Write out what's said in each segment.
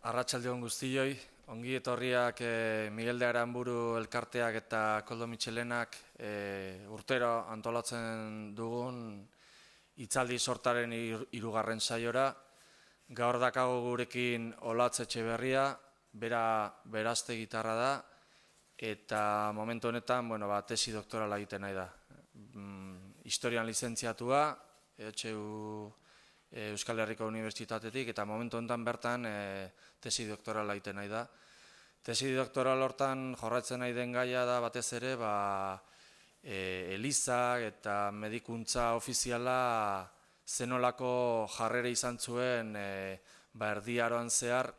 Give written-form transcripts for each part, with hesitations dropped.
Arratsalde on guztioi, ongi etorriak Miguel de Aranburu elkarteak eta Koldo Mitxelenak urtero antolatzen dugun hitzaldi sortaren hirugarren saiora. Gaur dakago gurekin Olatz Etxeberria, berazte gitarra da, eta momentu honetan tesi doktorala egiten nahi da. Historian lizentziatua, EHU Euskal Herriko Unibertsitatetik, eta momentu honetan bertan tesi doktorala egiten nahi da. Tesi doktoral hortan jorratzen nahi den gaia da batez ere elizak eta medikuntza ofiziala zenolako jarrera izan zuen Erdi Aroan zehar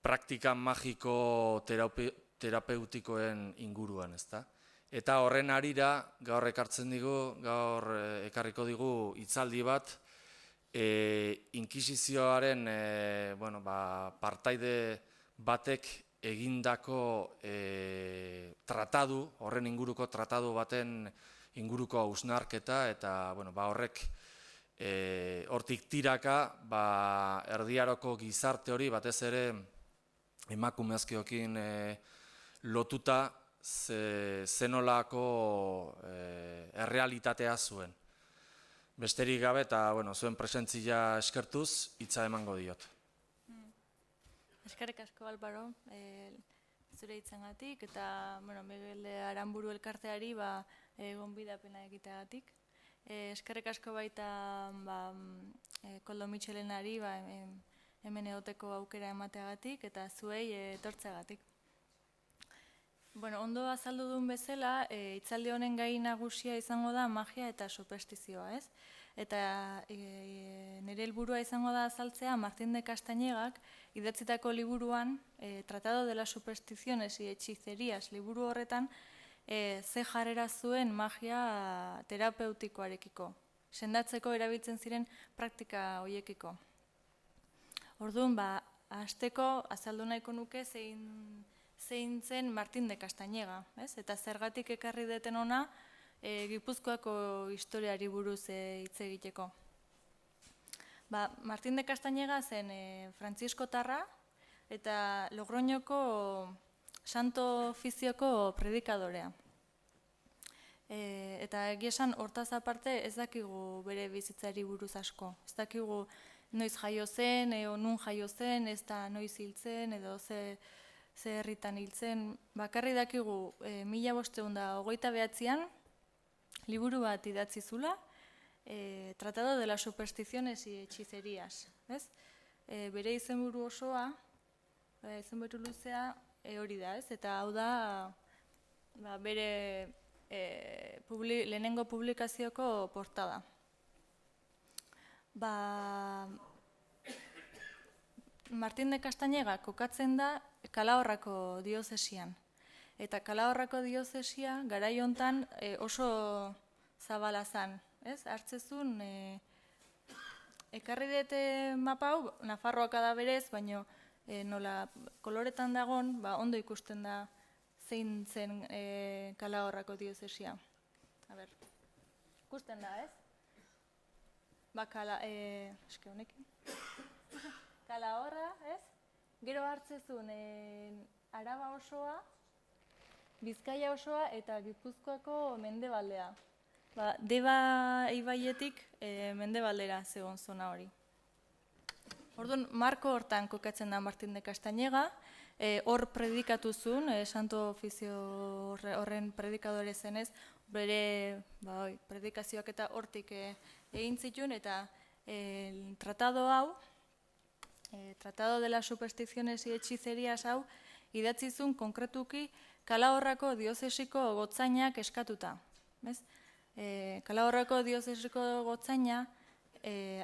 praktika magiko terapeutikoen inguruan, ezta? Eta horren harira gaur ekarriko digu hitzaldi bat inkisizioaren partaide batek egindako tratadu, horren inguruko tratadu baten inguruko hausnarketa, eta horrek hortik tiraka Erdi Aroko gizarte hori batez ere emakumezkoekin lotuta zenolako errealitatea zuen. Besterik gabe eta zuen presentzia eskertuz hitza emango diot. Eskerrik asko, Alvaro, zure hitzengatik eta Miguel de Aranburu elkarteari gonbidapena egiteagatik. Eskerrik asko baita Koldo Mitxelenari hemen egoteko aukera emateagatik eta zuei etortzeagatik. Ondo azaldu duen bezala, hitzaldi honen gai nagusia izango da magia eta superstizioa, ez? Eta nire helburua izango da azaltzea Martín de Castañegak idatzitako liburuan, Tratado de las Supersticiones y Hechicerías liburu horretan, ze jarrera zuen magia terapeutikoarekiko, sendatzeko erabiltzen ziren praktika horiekiko. Orduan, hasteko azaldu nahiko nuke zein zen Martín de Castañega, eta zergatik ekarri deten ona Gipuzkoako historiari buruz hitz egiteko. Martín de Castañega zen frantziskotarra eta Logroñoko Santo Ofizioko predikadorea. Eta egia esan hortaz aparte ez dakigu bere bizitzari buruz asko. Ez dakigu noiz jaio zen, nun jaio zen, ez da noiz hil zen, edo ze herritan hil zen. Bakarri dakigu 1529an liburu bat idatzi zula, Tratado de las Supersticiones y Hechicerías. Bere izenburu osoa, izenburu luzea hori da, eta hau da bere lehenengo publikazioko portada. Martín de Castañega kokatzen da Kalahorrako diozesian. Eta Kalahorrako diozesia garai hontan oso zabala zan. Hartzezun, ekarri dute mapa hau, Nafarroaka da berez, baina nola koloretan dagon, ondo ikusten da zein zen Kalahorrako diozesia. Ikusten da, ez? Eske honekin. Kalahorra, ez? Gero hartzezun Araba osoa, Bizkaia osoa eta Gipuzkoako mendebaldea. Deba ibaietik mendebaldera zegoen zona hori. Orduan, marko hortan kokatzen da Martín de Castañega, hor predikatu zuen, Santo Ofizio horren predikadore zenez, bere predikazioak eta hortik egin zituen, eta tratado hau, Tratado de las Supersticiones y Hechicerías hau, idatzi zuen konkretuki Kalahorrako diozesiko gotzainak eskatuta. Kalahorrako diozesiko gotzaina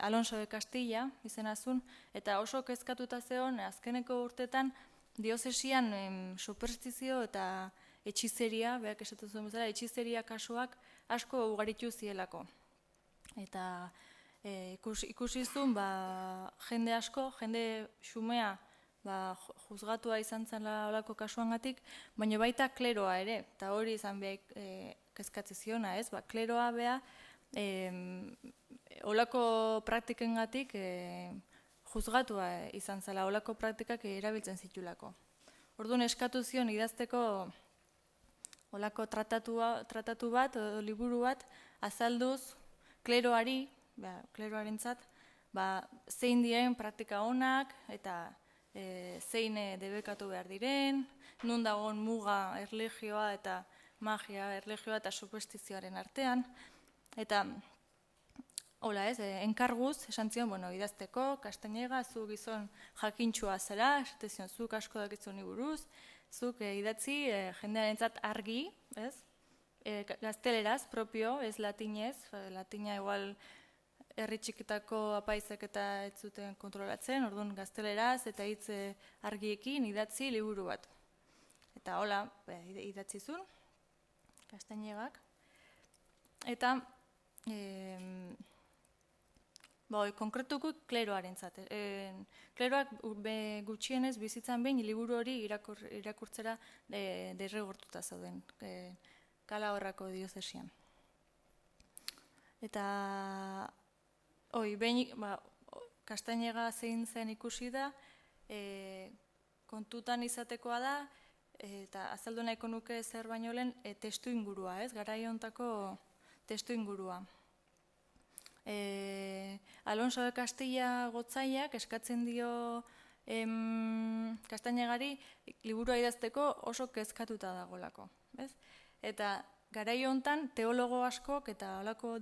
Alonso de Castilla izena zuen, eta oso kezkatuta zeon azkeneko urtetan diozesian superstizio eta hechizeria, berak esatu zuen bezala, hechizeria kasuak asko ugaritu zielako. Eta ikusi zuen jende asko, jende xumea juzgatua izan zen olako kasuangatik, baina baita kleroa ere, eta hori izan behar kezkatze ziona, ez? Kleroa beha olako praktikengatik juzgatua izan zela, olako praktikak erabiltzen zitulako. Orduan eskatu zion idazteko olako tratatu bat, liburu bat, azalduz kleroarentzat, zein diren praktika onak eta zein debekatu behar diren, nun dagoen muga erlijioa eta magia, erlijioa eta superstizioaren artean, eta hola ez, enkarguz, esan zion, idazteko, Castañega, zu gizon jakintxua zara, esate zion, zuk asko dakizun buruz, zuk idatzi jendearentzat argi, ez? Gazteleraz, propio, ez latinez, latina igual herri txikitako apaizek eta ez zuten kontrolatzen, orduan gazteleraz eta hitz argiekin idatzi liburu bat. Eta hola, idatzi zuen, Castañegak. Eta, konkretuko kleroarentzat. Kleroak gutxienez bizitzan behin liburu hori irakurtzera derrigortuta zauden, Calahorrako diozesian. Eta, behin, Castañega zein zen ikusi da, kontutan izatekoa da, eta azaldu nahiko nuke zer baino lehen, testu ingurua, ez? Garai hontako testu ingurua. Alonso de Castilla gotzaiak eskatzen dio Castañegari liburua idazteko oso kezkatuta dagolako. Eta garai hontan teologo askok eta olako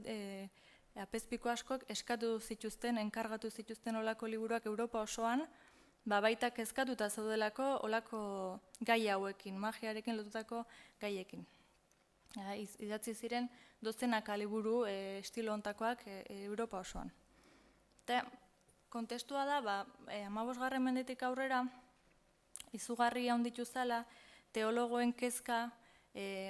apezpiko askok eskatu zituzten, enkargatu zituzten olako liburuak Europa osoan, baita kezkatuta zaudelako olako gai hauekin, magiarekin lotutako gaiekin. Idatzi ziren dozenaka liburu estilo hontakoak Europa osoan. Eta kontestua da, 15. mendetik aurrera, izugarri handitu zala, teologoen kezka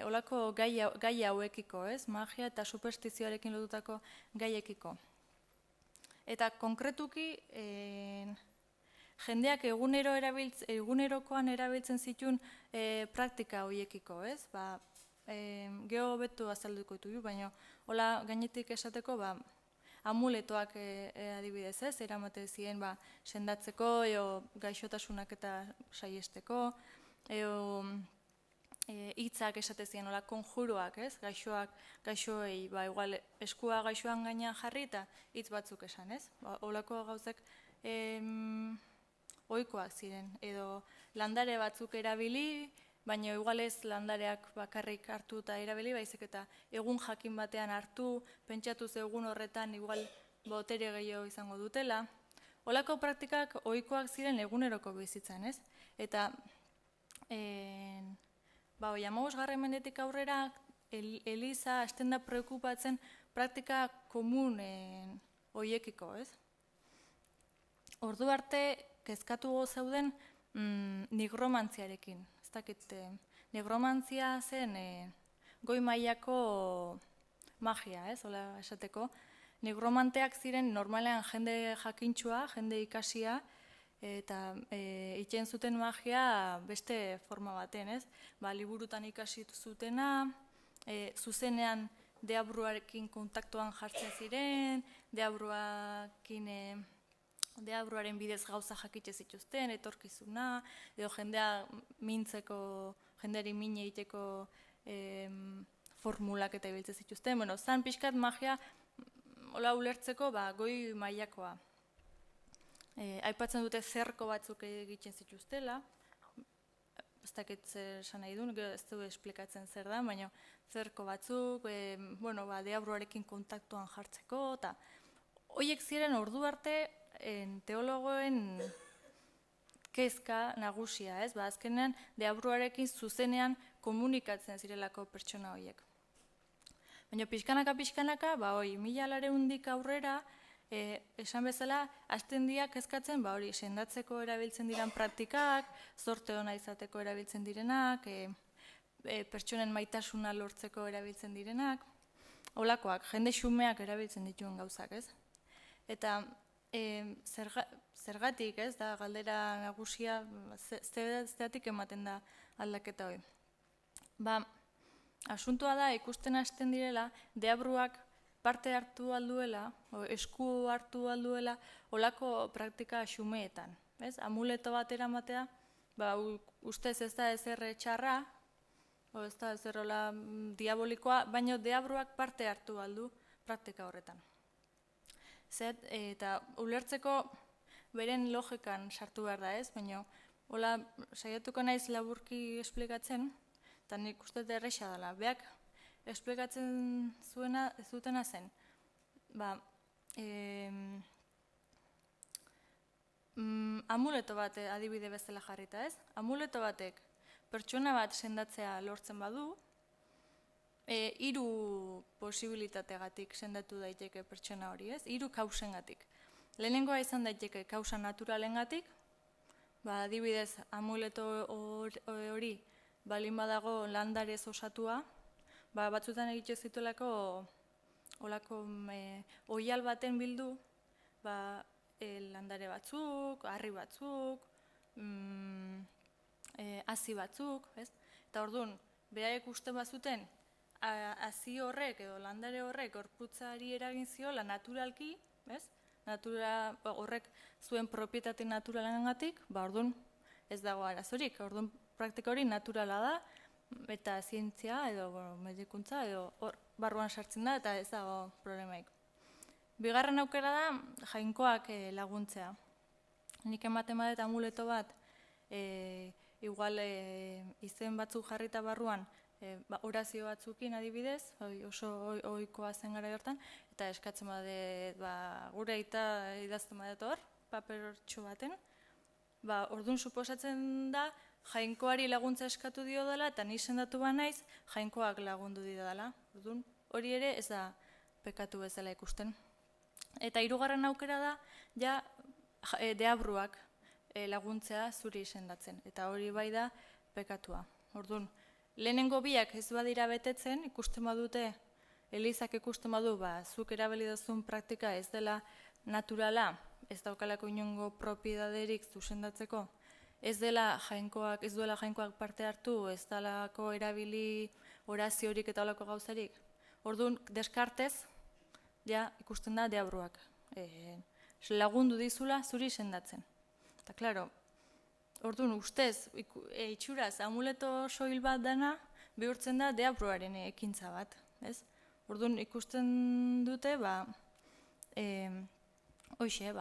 olako gai hauekiko, ez? Magia eta superstizioarekin lotutako gaiekiko. Eta konkretuki, jendeak egunerokoan erabiltzen zituen praktika horiekiko, ez? Geho betu azalduko ditugu, baina hola gainetik esateko amuletoak adibidez ez, eramate ziren sendatzeko, gaixotasunak eta saiesteko, hitzak esate ziren, hola konjuroak ez, gaixoei, igual eskua gaixoan gainean jarri eta hitz batzuk esan ez, holako gauzek ohikoak ziren, edo landare batzuk erabili, baina igual ez landareak bakarrik hartu eta erabili, baizik eta egun jakin batean hartu, pentsatuz egun horretan igual botere gehiago izango dutela. Holako praktikak ohikoak ziren eguneroko bizitzan, ez? Eta 15. mendetik aurrera Eliza hasten da preokupatzen praktika komun horiekiko, ez? Ordu arte kezkatu zeuden nigromantziarekin. Nigromantzia zen goi mailako magia, ez, hola esateko. Nigromanteak ziren normalean jende jakintxua, jende ikasia, eta itxen zuten magia beste forma baten, ez? Liburutan ikasi zutena, zuzenean deabruarekin kontaktuan jartzen ziren, deabruaren bidez gauza jakitze zituzten, etorkizuna, edo jendea mintzeko, jendeari min egiteko formulak eta ibiltze zituzten. Zan pixkat magia hola ulertzeko goi mailakoa. Aipatzen dute zerko batzuk egiten zituztela, ez dakit zer esan nahi duen, ez du esplikatzen zer da, baina zerko batzuk, deabruarekin kontaktuan jartzeko, eta horiek ziren ordu arte teologoen kezka nagusia, ez? Azkenean, deabruarekin zuzenean komunikatzen zirelako pertsona horiek. Baina pixkanaka, 1900 aurrera, esan bezala, hasten dira kezkatzen, sendatzeko erabiltzen diren praktikak, zorte ona izateko erabiltzen direnak, pertsonen maitasuna lortzeko erabiltzen direnak, holakoak, jende xumeak erabiltzen dituen gauzak, ez? Eta zergatik, ez, da galdera nagusia, zeratik ematen da aldaketa hori. Asuntoa da ikusten hasten direla, deabruak parte hartu alduela, esku hartu alduela, olako praktika xumeetan. Amuleto bat eramatea, ustez ez da ezer txarra, ez da ezer diabolikoa, baina deabruak parte hartu aldu praktika horretan. Eta ulertzeko beren logikan sartu behar da ez, baina hola saiatuko naiz laburki esplikatzen, eta nik uste erresa dela. Beak esplikatzen zutena zen, amuleto bat adibide bezala jarrita ez, amuleto batek pertsona bat sendatzea lortzen badu, 3 posibilitategatik sendatu daiteke pertsona hori ez, 3 kausengatik. Lehenengoa izan daiteke kausa naturalengatik, adibidez amuleto hori balin badago landarez osatua, batzutan egitxe zituelako oial baten bildu, landare batzuk, harri batzuk, hazi batzuk, eta orduan, behaiek uste bazuten, hazi horrek edo landare horrek gorputzari eragin ziola naturalki, horrek zuen propietate naturalengatik, orduan ez dago arazorik, orduan praktika hori naturala da, eta zientzia edo medikuntza edo hor barruan sartzen da eta ez dago problemaik. Bigarren aukera da jainkoak laguntzea. Nik ematen badet amuleto bat, igual izen batzuk jarrita barruan, orazio batzukin adibidez, oso ohikoa zen gara gertan, eta eskatzen badet gure aita idazten badet hor, papertxo baten, orduan suposatzen da jainkoari laguntza eskatu dio dela, eta ni sendatu naiz jainkoak lagundu dio dela. Orduan hori ere ez da pekatu bezala ikusten. Eta 3. aukera da, deabruak laguntzea zuri sendatzen, eta hori bai da pekatua. Orduan, lehenengo biak ez badira betetzen, ikusten badute, Elizak ikusten badu, zuk erabili duzun praktika ez dela naturala, ez daukalako inongo propiedaderik zuzendatzeko, ez duela jainkoak parte hartu, ez dalako erabili oraziorik eta olako gauzarik. Orduan, deskartez, ikusten da deabruak lagundu dizula zuri sendatzen. Eta, klaro, orduan, ustez, itxuraz, amuleto soil bat dana, bihurtzen da deabruaren ekintza bat. Orduan, ikusten dute,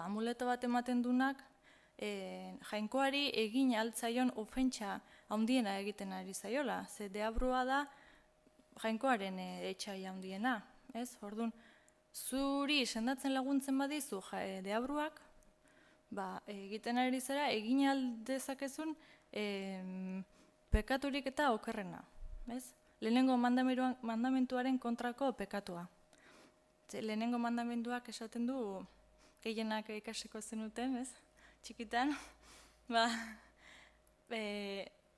amuleto bat ematen dunak, jainkoari egin altzaion ofentsa handiena egiten ari zaiola. Ze deabrua da jainkoaren etxai handiena. Orduan, zuri sendatzen laguntzen badizu deabruak, egiten ari zera egin aldezakezun pekaturik eta okerrena. Lehenengo mandamentuaren kontrako pekatua. Lehenengo mandamentuak esaten du, gehienak ikasiko zenuten, txikitan,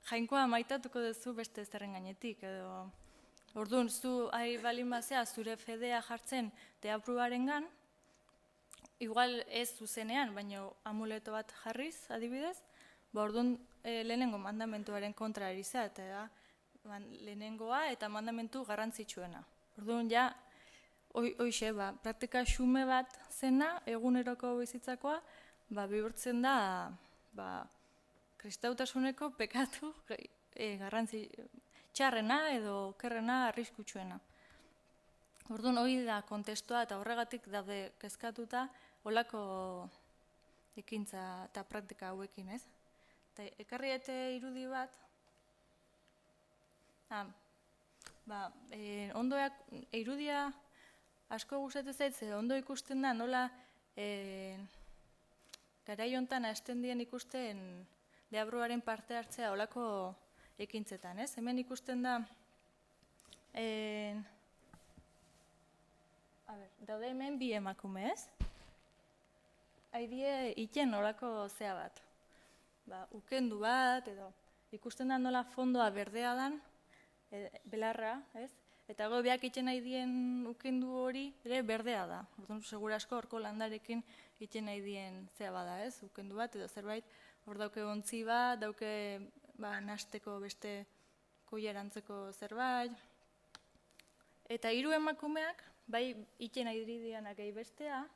jainkoa maitatuko duzu beste zerren gainetik, edo orduan, zu ari balin bazea zure fedea jartzen deabruarengan, igual ez zuzenean, baina amuleto bat jarriz, adibidez, orduan lehenengo mandamentuaren kontra ari zea, eta lehenengoa eta mandamentu garrantzitsuena. Orduan, hoixe, praktika xume bat zena, eguneroko bizitzakoa, bihurtzen da kristautasuneko pekatu txarrena edo okerrena arriskutsuena. Orduan, hori da kontestua eta horregatik daude kezkatuta olako ekintza eta praktika hauekin, ez? Eta ekarriete irudi bat, ondoak irudia asko gustatu zait, ondo ikusten da nola garai hontan hasten dien ikusten deabruaren parte hartzea olako ekintzetan, ez? Hemen ikusten da daude hemen 2 emakume, ez? Haidie iten olako zea bat. Ukendu bat, edo ikusten da nola fondoa berdea dan, belarra, ez? Eta gobeak iten nahi dien ukendu hori ere berdea da. Orduan, segura asko horko landarekin iten nahi dien zea bada, ez? Ukendu bat edo zerbait, hor dauke ontzi bat, dauke nasteko beste koiarantzeko zerbait. Eta 3 emakumeak, bai iten airidianak gehi bestea,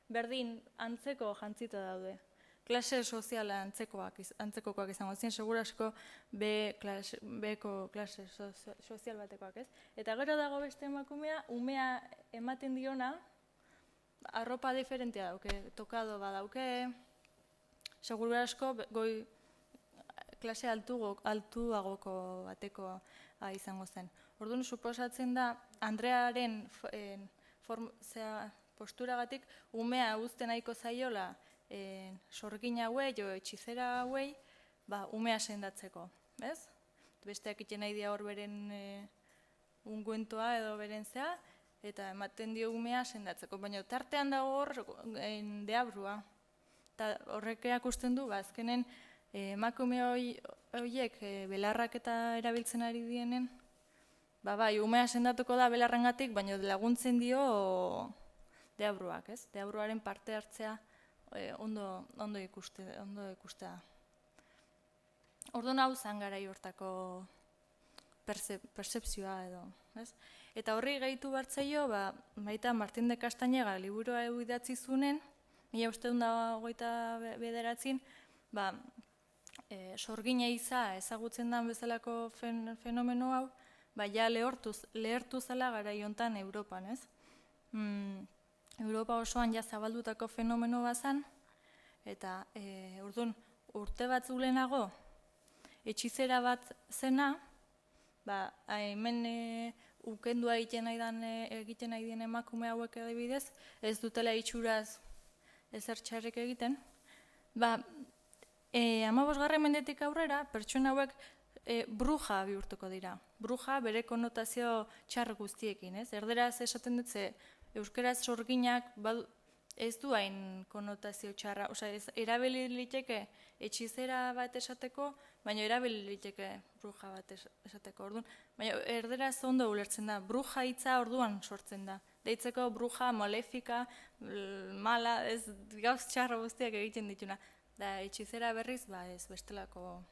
berdin antzeko jantzita daude. Klase soziala antzekokoak izango ziren, segurasko Bko klase sozial batekoak, ez? Eta gero dago beste emakumea, umea ematen diona, arropa diferentea dauke, tokado badauke, segurasko goi klase altuagoko bateko izango zen. Orduan, suposatzen da, Andrearen posturagatik umea uzten nahiko zaiola sorgin hauei, jo etxizera hauei, umea sendatzeko, ez? Besteak iten nahi dia hor beren unguentoa edo beren zea, eta ematen dio umea sendatzeko, baina tartean dago hor deabrua. Eta horrek erakusten du, azkenen emakume horiek belarrak eta erabiltzen ari dienen, bai, umea sendatuko da belarrengatik, baina laguntzen dio deabruak, ez? Deabruaren parte hartzea ondo ikustea. Orduan hau zen garai hortako percepzioa edo, ez? Eta horri gehitu bartzaio, baita Martin de Castañega liburua idatzi zunen, 1929, sorgina iza ezagutzen den bezalako fenomeno hau, ja lehertu zela garai hontan Europan, ez? Europa osoan ja zabaldutako fenomeno bazan, eta orduan urte batzuk lehenago etxizera bat zena, hemen ukendua egiten nahi dien emakume hauek adibidez, ez dutela itxuraz ezer txarrik egiten, 15. mendetik aurrera, pertsona hauek bruja bihurtuko dira. Bruja bere konotazio txar guztiekin, ez? Erderaz esaten dut ze, euskeraz sorginak ez du hain konotazio txarra, erabili liteke etxizera bat esateko, baina erabili liteke bruja bat esateko, orduan. Baina erderaz ondo ulertzen da, bruja hitza orduan sortzen da. Deitzeko bruja, malefika, mala, ez gauz txarra guztiak egiten dituna. Da etxizera berriz, ez bestelako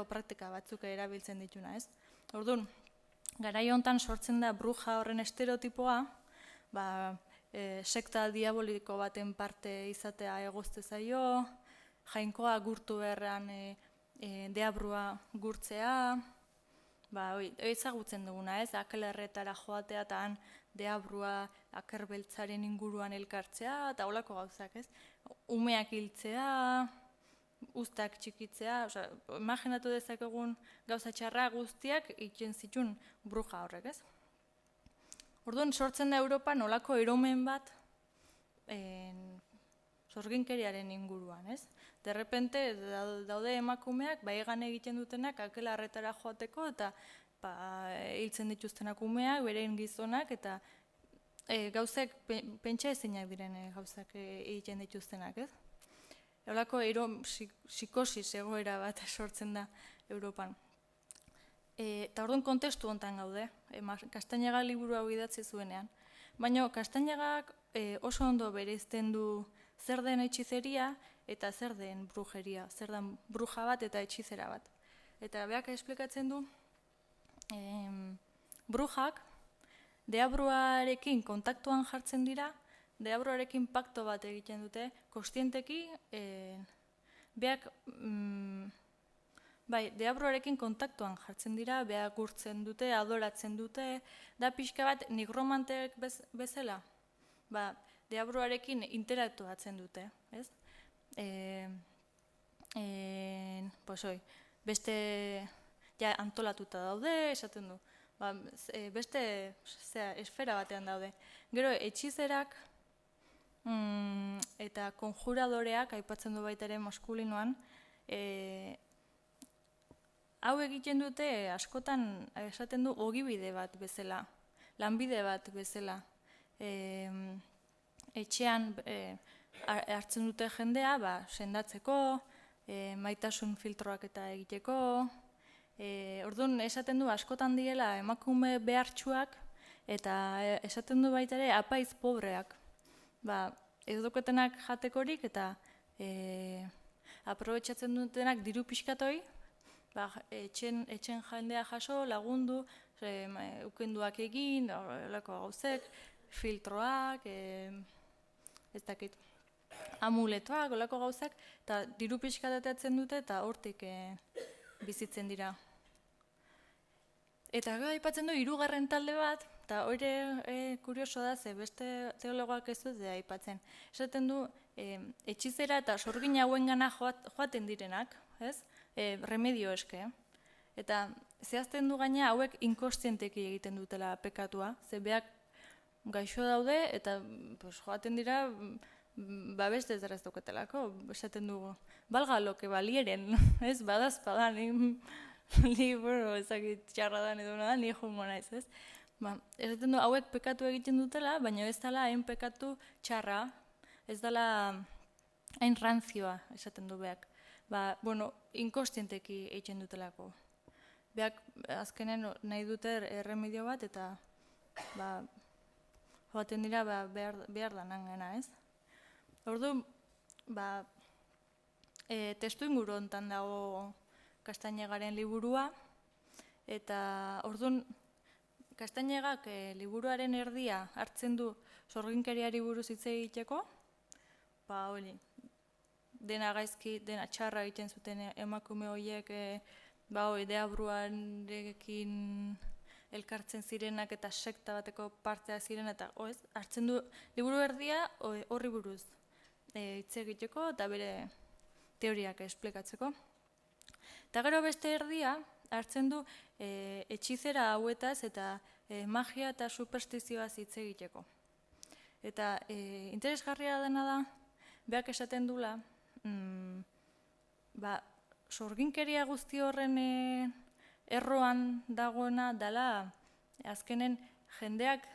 praktika batzuk erabiltzen dituna, ez? Orduan, garai hontan sortzen da bruja horren estereotipoa, sekta diaboliko baten parte izatea egozte zaio, jainkoa gurtu beharrean deabrua gurtzea, ezagutzen duguna, ez? Akelarretara joatea eta han deabrua akerbeltzaren inguruan elkartzea, eta holako gauzak, ez? Umeak hiltzea, uztak txikitzea, imaginatu dezakegun gauza txarra guztiak egiten zituen bruja horrek, ez? Orduan, sortzen da Europan olako eromen bat sorginkeriaren inguruan, ez? Derrepente, daude emakumeak, egan egiten dutenak akelarretara joateko, eta hiltzen dituztenak umeak, berein gizonak, eta gauzak pentsa ezinak diren gauzak egiten dituztenak, ez? Eurako psikosis egoera bat sortzen da Europan. Eta orduan kontestu hontan gaude, Castañega liburu hau idatzi zuenean. Baina Castañegak oso ondo bereizten du zer den etxizeria eta zer den brujeria, zer den bruja bat eta etxizera bat. Eta beak esplikatzen du, brujak deabruarekin kontaktuan jartzen dira, deabruarekin pakto bat egiten dute, kostienteki, beak, deabruarekin kontaktuan jartzen dira, beak gurtzen dute, adoratzen dute, da pixka bat nigromanteek bezala, deabruarekin interaktuatzen dute, ez? Beste antolatuta daude, esaten du, beste esfera batean daude. Gero, etxizerak, eta konjuradoreak, aipatzen du baita ere maskulinoan, hau egiten dute askotan esaten du ogibide bat bezala, lanbide bat bezala. Etxean hartzen dute jendea, sendatzeko, maitasun filtroak eta egiteko. Orduan esaten du askotan diela emakume behartsuak, eta esaten du baita ere apaiz pobreak. Ez doketenak jatekorik eta aprobetxatzen dutenak diru pixkatoi, etxen jendea jaso, lagundu, ukenduak egin, horrelako gauzek, filtroak, ez dakit, amuletoak, horrelako gauzak, eta diru pixkatateatzen dute eta hortik bizitzen dira. Eta gero aipatzen du hirugarren talde bat, eta hori kurioso da, ze beste teologoak ez dut aipatzen. Esaten du, etxizera eta sorgin hauengana joaten direnak, ez? Remedio eske. Eta zehazten du gaina hauek inkostienteki egiten dutela pekatua, ze beak gaixo daude eta joaten dira beste ez ez dauketelako, esaten dugu. Balga lo que balieren, ez? Badazpadan, libro ezakit txarra dan edo da, ni jongo naiz, ez? Esaten du hauek pekatu egiten dutela, baina ez dela hain pekatu txarra, ez dela hain ranzioa, esaten du beak. Inkostienteki egiten dutelako. Beak azkenen nahi dute erremedio bat eta joaten dira behar danan gana, ez? Orduan, testu inguru hontan dago Castañegaren liburua, eta orduan Castañegak liburuaren erdia hartzen du sorginkeriari buruz hitz egiteko, hori, dena gaizki, dena txarra egiten zuten emakume horiek, deabruarekin elkartzen zirenak eta sekta bateko partea ziren, eta hartzen du liburu erdia horri buruz hitz egiteko eta bere teoriak esplikatzeko. Eta gero beste erdia hartzen du etxizera hauetaz eta magia eta superstizioaz hitz egiteko. Eta interesgarria dena da, beak esaten dula, sorginkeria guzti horren erroan dagoena dela azkenen jendeak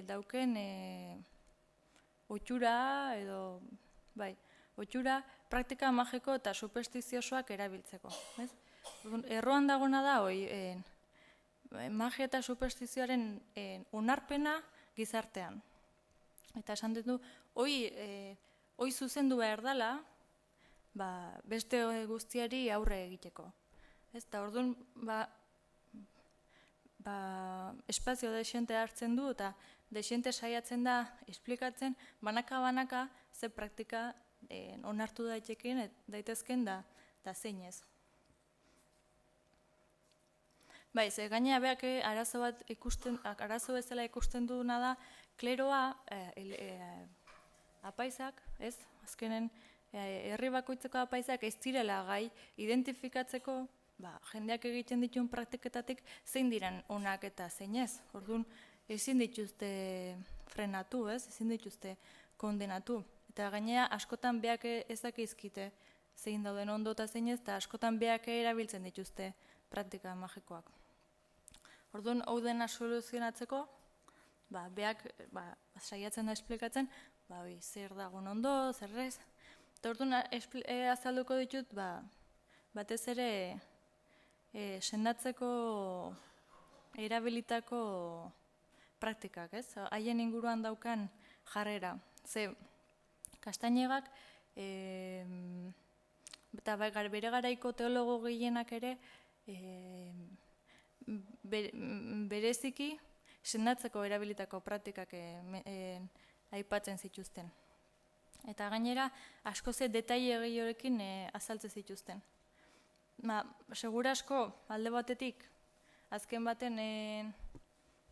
dauken ohitura edo ohitura praktika magiko eta superstiziosoak erabiltzeko. Erroan dagoena da magia eta superstizioaren onarpena gizartean. Eta esan du, hoi zuzendu behar dela, beste guztiari aurre egiteko. Eta orduan, espazio desiente hartzen du, eta desiente saiatzen da esplikatzen, banaka-banaka ze praktika onartu daitezken da zein ez. Ze gainera beak arazo bezala ikusten duena da, kleroa, apaizak, ez? Azkenen, herri bakoitzeko apaizak ez direla gai identifikatzeko jendeak egiten dituen praktiketatik zein diren onak eta zein ez. Orduan, ezin dituzte frenatu, ez? Ezin dituzte kondenatu. Eta gainera, askotan beak ez dakizkite zein dauden ondo eta zein ez, eta askotan beak erabiltzen dituzte praktika magikoak. Orduan, hau dena soluzionatzeko, beak saiatzen da esplikatzen, zer dagoen ondo, zer ez. Eta orduan, azalduko ditut, batez ere sendatzeko erabilitako praktikak, ez? Haien inguruan daukan jarrera. Ze, Castañegak, eta bere garaiko teologo gehienak ere, bereziki sendatzeko erabilitako praktikak aipatzen zituzten. Eta gainera, askoze detaile gehiorekin azaltzen zituzten. Segura asko, alde batetik, azken baten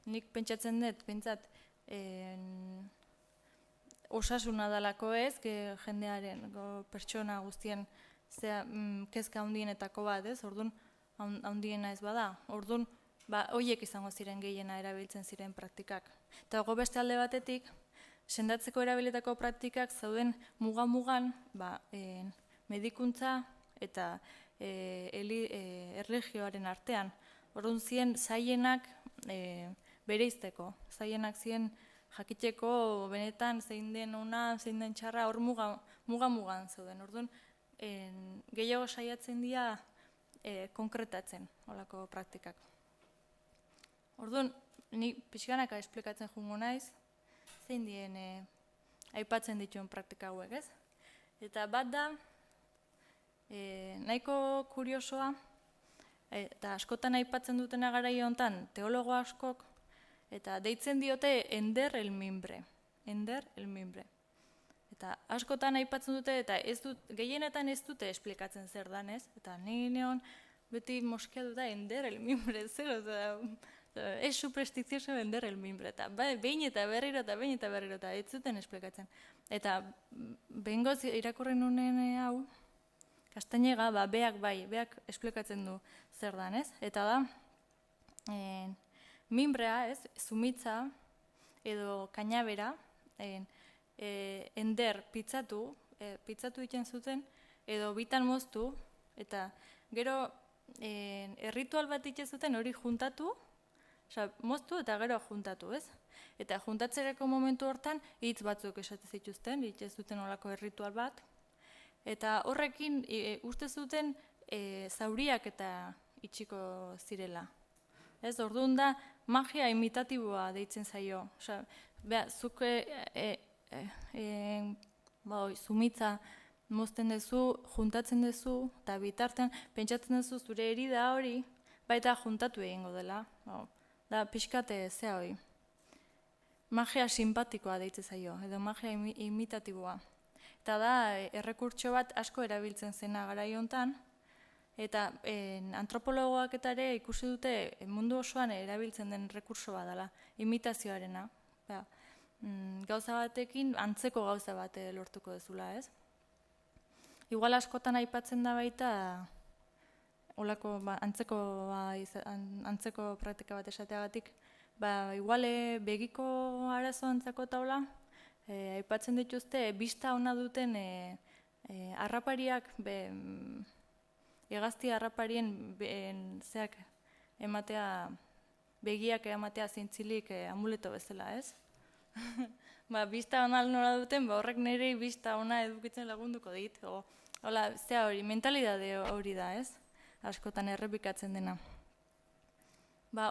nik pentsatzen dut, osasuna dalako ez, jendearen, pertsona guztien kezka handienetako bat ez, orduan handiena ez bada. Orduan, horiek izango ziren gehiena erabiltzen ziren praktikak. Eta beste alde batetik, sendatzeko erabilitako praktikak zauden mugan medikuntza eta erlijioaren artean. Orduan ziren zaienak bereizteko, zaienak ziren jakiteko benetan zein den ona, zein den txarra, hor mugan zauden. Orduan gehiago saiatzen dira konkretatzen olako praktikak. Orduan, ni pixkanaka esplikatzen jungo naiz, zein dien aipatzen dituen praktika hauek, ez? Eta bat da, nahiko kuriosoa, eta askotan aipatzen dutena garaio honetan teologo askok, eta deitzen diote ender el mimbre. Eta askotan aipatzen dute, eta gehienetan ez dute esplikatzen zer dan, ez? Eta ni neon beti moskia duta ender el mimbre, zer, es superstizioso ender el mimbre, eta behin eta berriro, eta ez zuten esplikatzen. Eta behingoz irakurri nunen hau, Castañega, beak esplikatzen du zer dan, ez? Eta da, mimbrea, ez, zumitza edo kainabera, ender pitzatu egiten zuten, edo bitan moztu, eta gero erritual bat egiten zuten hori juntatu, moztu eta gero juntatu, ez? Eta juntatzerako momentu hortan hitz batzuk esate zituzten, egiten zuten olako erritual bat, eta horrekin uste zuten zauriak eta itxiko zirela. Ez, orduan da, magia imitatiboa deitzen zaio. Zuk zumitza mozten duzu, juntatzen duzu, eta bitartean pentsatzen duzu zure herida hori, baita juntatu egingo dela. Da, pixkate zea hori. Magia simpatikoa deitzen zaio, edo magia imitatiboa. Eta da, errekurtso bat asko erabiltzen zena garai hontan, eta antropologoak eta ere ikusi dute mundu osoan erabiltzen den rekurso bat dela, imitazioarena. Gauza batekin, antzeko gauza bat lortuko dezula, ez? Igual askotan aipatzen da baita, olako antzeko praktika bat esateagatik, igual begiko arazo antzeko taula, aipatzen dituzte, bista ona duten harrapariak, hegazti harraparien zeak ematea, begiak ematea zintzilik amuleto bezala, ez? Bista ona nora duten, horrek nire bista ona edukitzen lagunduko dit. Hola, zea hori, mentalidade hori da, ez? Askotan errepikatzen dena.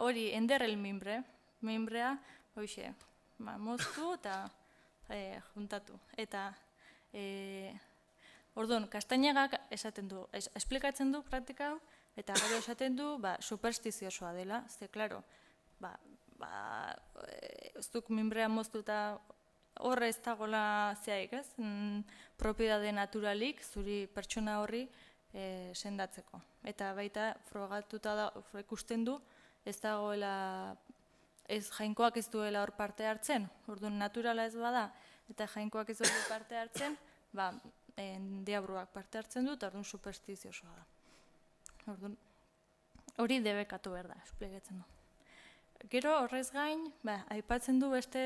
Hori, ender el mimbre. Mimbrea, hoxe, moztu eta juntatu. Eta, orduan, Castañegak esaten du, esplikatzen du praktika hau, eta gero esaten du, superstiziosoa dela, ze, klaro, zuk mimbrea moztu eta horre ez dagoela zeaik, ez? Propiedade naturalik, zuri pertsona horri sendatzeko. Eta baita, frogatuta da, ikusten du, ez dagoela, jainkoak ez duela hor parte hartzen, orduan naturala ez bada, eta jainkoak ez duela parte hartzen, diabruak parte hartzen du, eta orduan superstiziosoa da. Orduan, hori debekatu behar da, esplikatzen du. Gero horrez gain, aipatzen du beste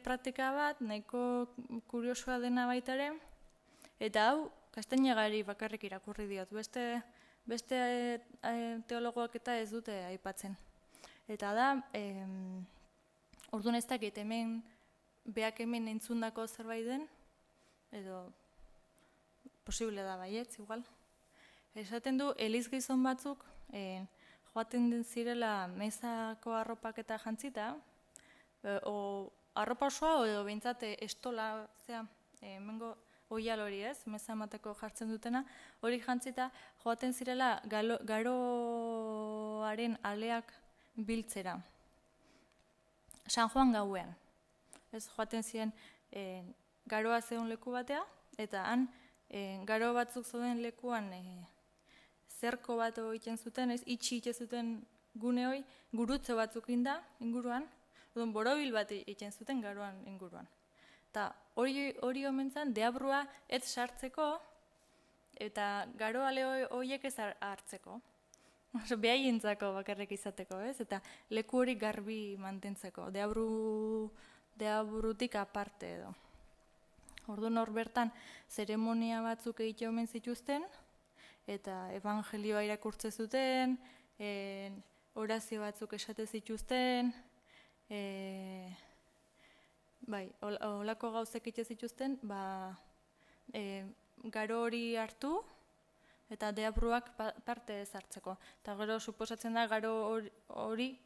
praktika bat, nahiko kuriosoa dena baita ere, eta hau, Castañegari bakarrik irakurri diot, beste teologoak eta ez dute aipatzen. Eta da, orduan ez dakit beak hemen entzundako zerbait den, edo posible da baietz, igual. Esaten du, eliz gizon batzuk, joaten den zirela mezako arropak eta jantzita, arropa osoa edo behintzat estola, hemengo oial hori ez, meza emateko jartzen dutena, hori jantzita joaten zirela garoaren aleak biltzera. San Juan gauean. Ez joaten ziren garoa zegoen leku batea, eta han garo batzuk zeuden lekuan zerko bat egiten zuten, itxi egiten zuten gune hori, gurutze batzuk inguruan, borobil bat egiten zuten garoan inguruan. Eta hori omentzan, deabrua ez sartzeko, eta garo ale horiek ez hartzeko. Behaientzako bakarrik izateko, ez? Eta leku hori garbi mantentzeko, deabrutik aparte edo. Orduan hor bertan zeremonia batzuk egite omen zituzten, eta evangelioa irakurtze zuten, orazio batzuk esate zituzten, olako gauzek egite zituzten, garo hori hartu, eta deabruak parte ez hartzeko. Eta gero suposatzen da garo hori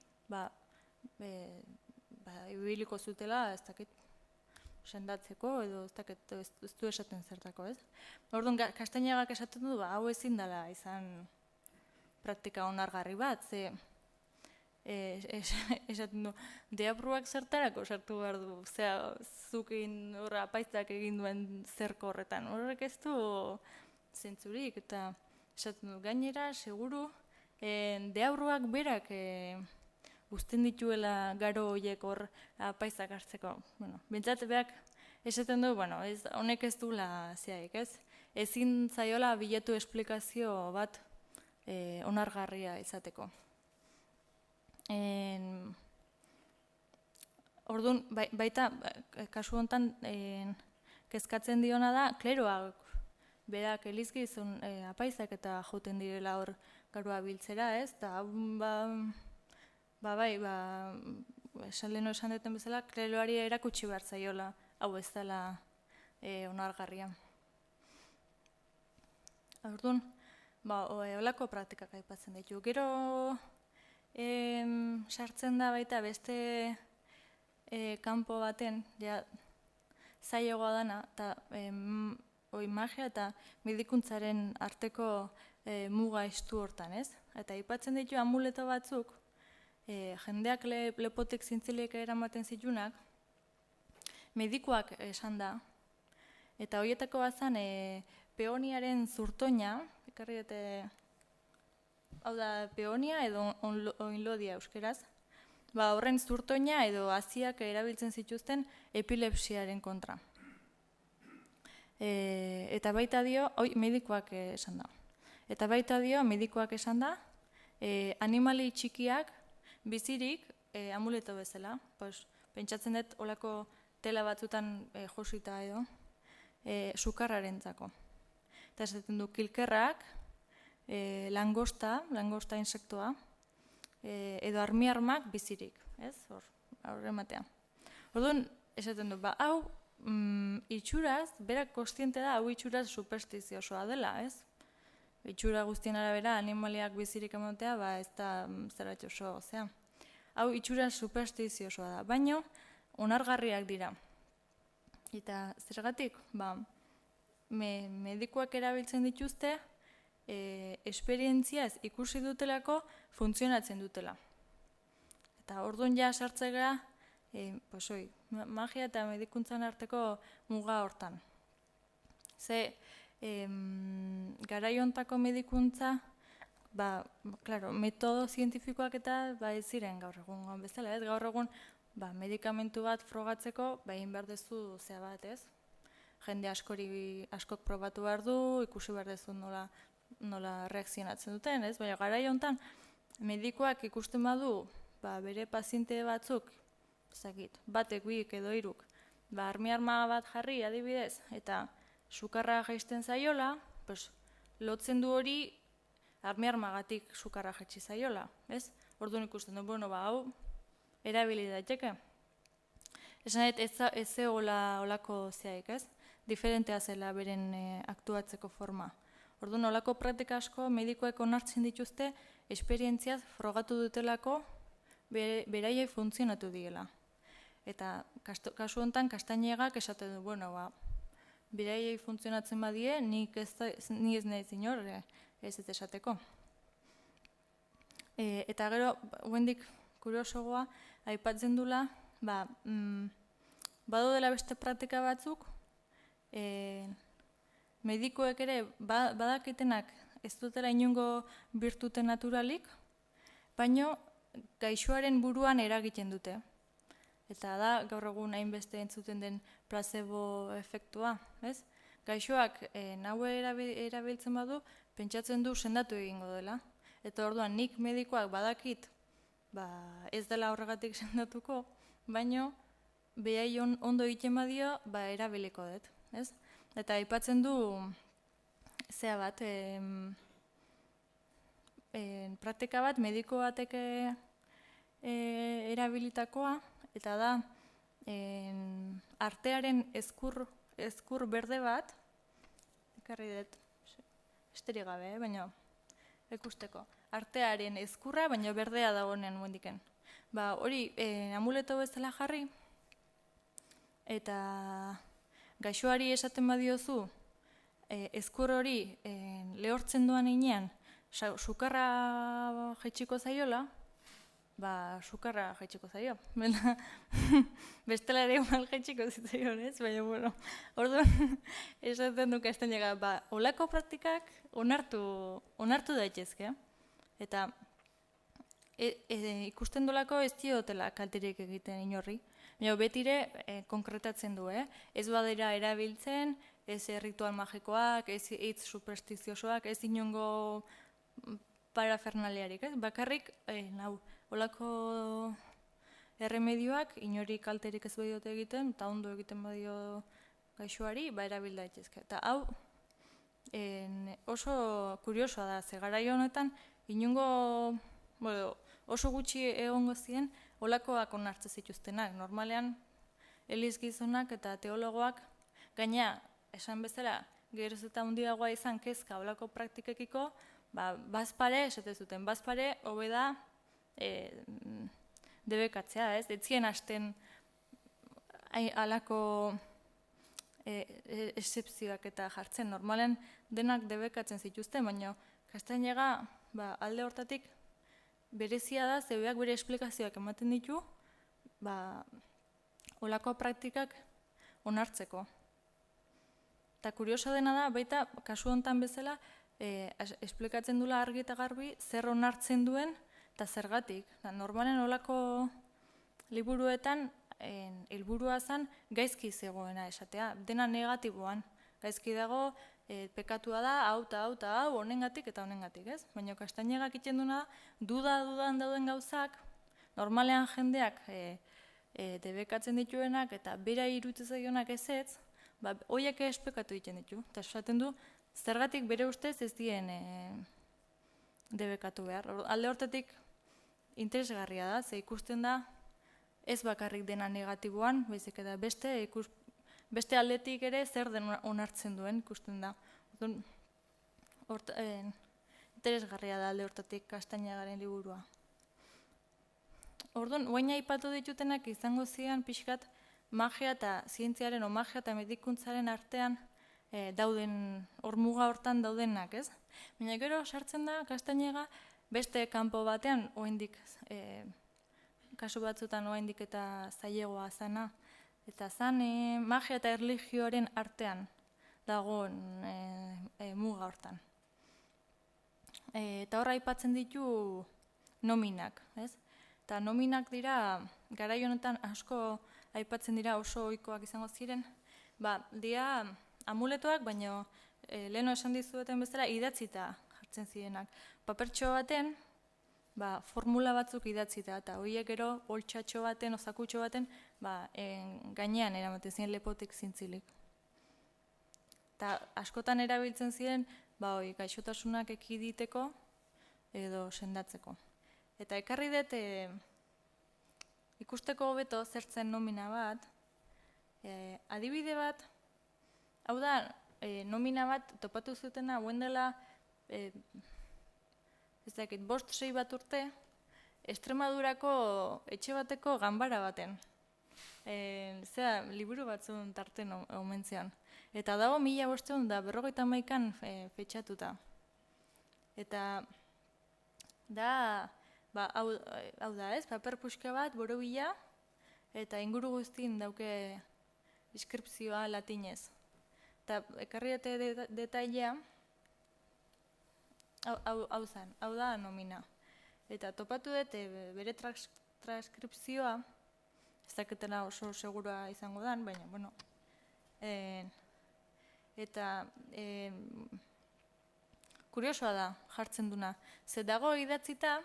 ibiliko zutela, ez dakit, sendatzeko, edo ez du esaten zertako, ez? Orduan, Castañegak esaten du, hau ezin dela izan praktika onargarri bat, ze esaten du, deabruak zertarako sartu behar du, zera, zukin horra apaizak egin duen zerko horretan, horrek ez du zentzurik, eta esaten du, gainera, seguru, deabruak berak uzten dituela garo horiek hor apaizak hartzeko. Bueno, bentsat beak esaten du, bueno, honek ez duela zeaik, ez? Ezin zaiola bilatu esplikazio bat onargarria izateko. Orduan, baita, kasu honetan, kezkatzen diona da, kleroak berak elizgizun apaizak eta joten direla hor garoa biltzera, ez? Eta, esan leheno esan duten bezala, kleroari erakutsi behar zaiola, hau ez dela onargarria. Orduan, holako praktikak aipatzen ditu. Gero sartzen da baita beste kanpo baten, ja, zailagoa dana, eta magia eta medikuntzaren arteko muga estu hortan, ez? Eta aipatzen ditu amuleto batzuk, jendeak lepotik zintzilik eramaten zitunak, medikuak esan da, eta horietako bazan peoniaren zurtoina, ekarri dute, hau da peonia edo oinlodia euskeraz, horren zurtoina edo haziak erabiltzen zituzten epilepsiaren kontra. Eta baita dio, medikuak esan da. Eta baita dio, medikuak esan da, animali txikiak bizirik amuleto bezala, pentsatzen dut olako tela batzutan josita edo, sukarrarentzako. Eta esaten du kilkerrak, langosta insektoa, edo armiarmak bizirik, ez? Hor ematea. Orduan, esaten du, hau itxuraz, berak kostiente da, hau itxuraz superstiziosoa dela, ez? Itxura guztien arabera, animaliak bizirik ematea, ez da zeratxoso, ozea. Hau itxuraz superstiziosoa da, baino onargarriak dira. Eta zergatik, medikuak erabiltzen dituzte, esperientziaz ikusi dutelako funtzionatzen dutela. Eta orduan ja sartzea magia eta medikuntzan arteko muga hortan. Ze garaiontako medikuntza, metodo zientifikoak eta ez ziren gaur egun bezala, ez? Gaur egun medikamentu bat frogatzeko egin behar duzu zea bat, ez? Jende askok probatu behar du, ikusi behar duzu nola reakzionatzen duten, ez? Baina garai honetan, medikoak ikusten badu, bere paziente batzuk, batek, biek edo hiruk, armiarma bat jarri adibidez, eta sukarra jaisten zaiola, lotzen du hori armiarmagatik sukarra jaitsi zaiola, ez? Orduan ikusten du, hau, erabili daiteke. Esan ez zegoela olako zeaik, ez? Diferentea zela beren aktuatzeko forma. Orduan, olako praktika asko medikoek onartzen dituzte, esperientziaz frogatu dutelako beraiei funtzionatu diela. Eta kasu honetan, Kastainegak esaten du, beraiei funtzionatzen badie, ni ez nahi zinor, ez esateko. Eta gero, guendik kuriosogoa, aipatzen dula, badu dela beste praktika batzuk, medikoek ere badakitenak ez dutela inongo birtute naturalik, baino gaixoaren buruan eragiten dute. Eta da, gaur egun hainbeste entzuten den placebo efektua, ez? Gaixoak naue erabiltzen badu, pentsatzen du sendatu egingo dela. Eta orduan nik medikoak badakit, ez dela horregatik sendatuko, baino behai ondo egiten badio, erabiliko dut, ez? Eta aipatzen du, zea bat, praktika bat, mediko batek erabilitakoa, eta da, artearen ezkur berde bat, ekarri dut, esterik gabe, baina ikusteko. Artearen ezkurra, baina berdea dagoenean muendiken. Hori, amuleto bezala jarri, eta gaixoari esaten badiozu, ezkur hori lehortzen duan inean, sukarra jaitsiko zaiola, sukarra jaitsiko zaio. Bestela ere mal jaitsiko zitzaion, ez? Baina, bueno, orduan, esaten du Castañega, olako praktikak onartu daitezke. Eta ikusten dolako ez diotela kalterik egiten inorri. Baina betire konkretatzen du, ez badira erabiltzen, ez ritual magikoak, ez hitz superstiziosoak, ez inongo parafernaliarik, ez? Bakarrik, olako erremedioak inori kalterik ez badiote egiten, eta ondo egiten badio gaixoari, erabil daitezke. Eta hau oso kuriosoa da, ze garai honetan inongo, oso gutxi egongo ziren olakoak onartzen zituztenak. Normalean, eliz gizonak eta teologoak, gaina, esan bezala, geroz eta handiagoa izan kezka olako praktikekiko, bazpare, esate zuten, bazpare, hobeda, debekatzea, ez? Etzien hasten alako excepzioak eta jartzen. Normalen denak debekatzen zituzten, baina Castañega alde hortatik berezia da, zebeak bere esplikazioak ematen ditu, olako praktikak onartzeko. Eta kurioso dena da, baita, kasu honetan bezala, esplikatzen dula argi eta garbi zer onartzen duen eta zergatik. Normalen olako liburuetan helburua zen gaizki zegoena esatea, dena negatiboan. Gaizki dago, pekatua da, hau eta hau eta hau, honengatik eta honengatik, ez? Baina Castañegak iten duena, dudan dauden gauzak, normalean jendeak debekatzen dituenak eta bera iruditzen zaionak ezetz, horiek esplikatu egiten ditu. Eta esaten du, zergatik bere ustez ez dien debekatu behar. Alde hortatik interesgarria da, ze ikusten da ez bakarrik dena negatiboan, baizik eta beste aldetik ere zer den onartzen duen ikusten da. Interesgarria da alde hortatik Castañegaren liburua. Orduan, guaina aipatu ditutenak izango ziren pixkat magia eta zientziaren o magia eta medikuntzaren artean dauden, muga hortan daudenak, ez? Baina gero sartzen da Castañega beste kanpo batean, oraindik kasu batzutan oraindik eta zailegoa zana, eta zan magia eta erlijioaren artean dagoen muga hortan. Eta horra aipatzen ditu nominak, ez? Eta nominak dira, garai honetan asko aipatzen dira oso ohikoak izango ziren, dira amuletoak, baina leheno esan dizueten bezala idatzita jartzen zirenak. Papertxo baten, formula batzuk idatzita, eta horiek gero boltsatxo baten, osakutxo baten, gainean eramaten ziren lepotik zintzilik. Eta askotan erabiltzen ziren, gaixotasunak ekiditeko edo sendatzeko. Eta ekarri dut ikusteko hobeto zertzen nomina bat, adibide bat, hau da, nomina bat topatu zutena, guen dela, ez dakit, 5-6 bat urte, Extremadurako etxe bateko ganbara baten. Liburu batzun tarten omentzean. Eta dago 1551an fetxatuta. Eta da, hau da ez, paper puxka bat, borobila, eta inguru guztin dauke inskripzioa latinez. Eta ekarri dute detailea, hau da nomina. Eta topatu dut bere transkripzioa, ez daketela oso segura izango dan, baina, bueno. Eta kuriosoa da jartzen duna. Ze dago idatzita,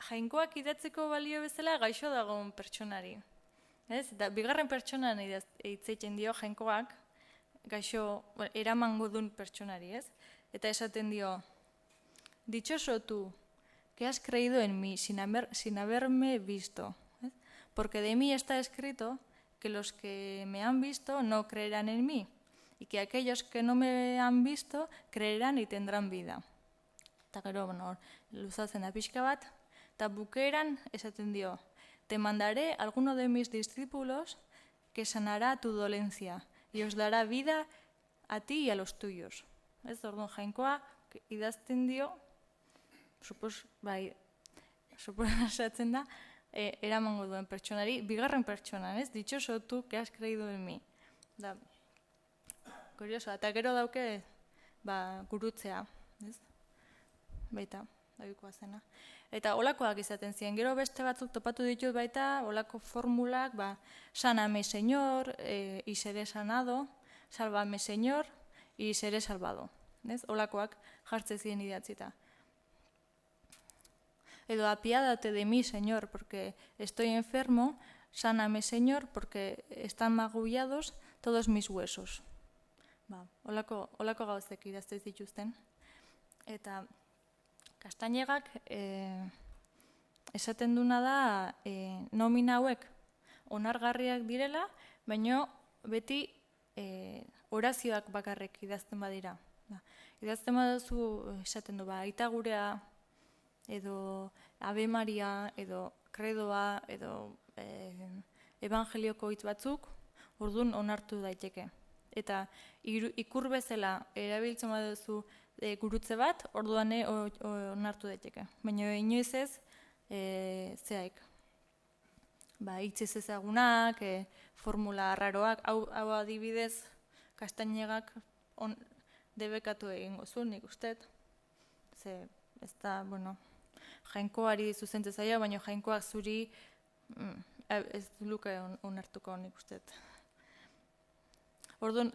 jainkoak idatzeko balio bezala gaixo dagoen pertsonari. Eta bigarren pertsonan hitzeiten dio jainkoak, gaixo eramango duen pertsonari, ez? Eta esaten dio, dichoso tú, que has creído en mí sin haberme visto, porque de mí está escrito que los que me han visto no creerán en mí, y que aquellos que no me han visto creerán y tendrán vida. Eta gero, luzatzen da pixka bat, eta bukeran esaten dio, te mandaré a alguno de mis discípulos que sanará tu dolencia y os dará vida a ti y a los tuyos. ez? Orduan Jainkoa idazten dio, suposatzen da, eramango duen pertsonari, bigarren pertsonan, ez? Dichoso tú que has creído en mí. Da, kurioso, eta gero dauke, gurutzea, ez? Baita, dabikoa zena. Eta olakoak izaten ziren, gero beste batzuk topatu ditut baita, olako formulak, sáname señor, y seré sanado, sálvame señor, y seré salvado. Olakoak jartzen ziren idatzita. Edo apiádate de mí, señor, porque estoy enfermo, sáname señor, porque están magullados todos mis huesos. Olako gauzek idazten dituzten. Eta Kastainegak esaten duna da nomina hauek onargarriak direla, baina beti orazioak bakarrik idazten badira. Idazten baduzu esaten du, aita gurea, edo Ave Maria, edo kredoa, edo evangelioko hitz batzuk, orduan onartu daiteke. Eta ikur bezala erabiltzen baduzu gurutze bat, orduan onartu daiteke. Baina inoiz ez, zeaik. Hitz ezagunak, formula arraroak, hau adibidez, Kastainegak debekatu egingo zuen, nik usteet. Ze, ez da, Jainkoari zuzentzen zaio, baina Jainkoak zuri ez luke onartuko, nik usteet. Orduan,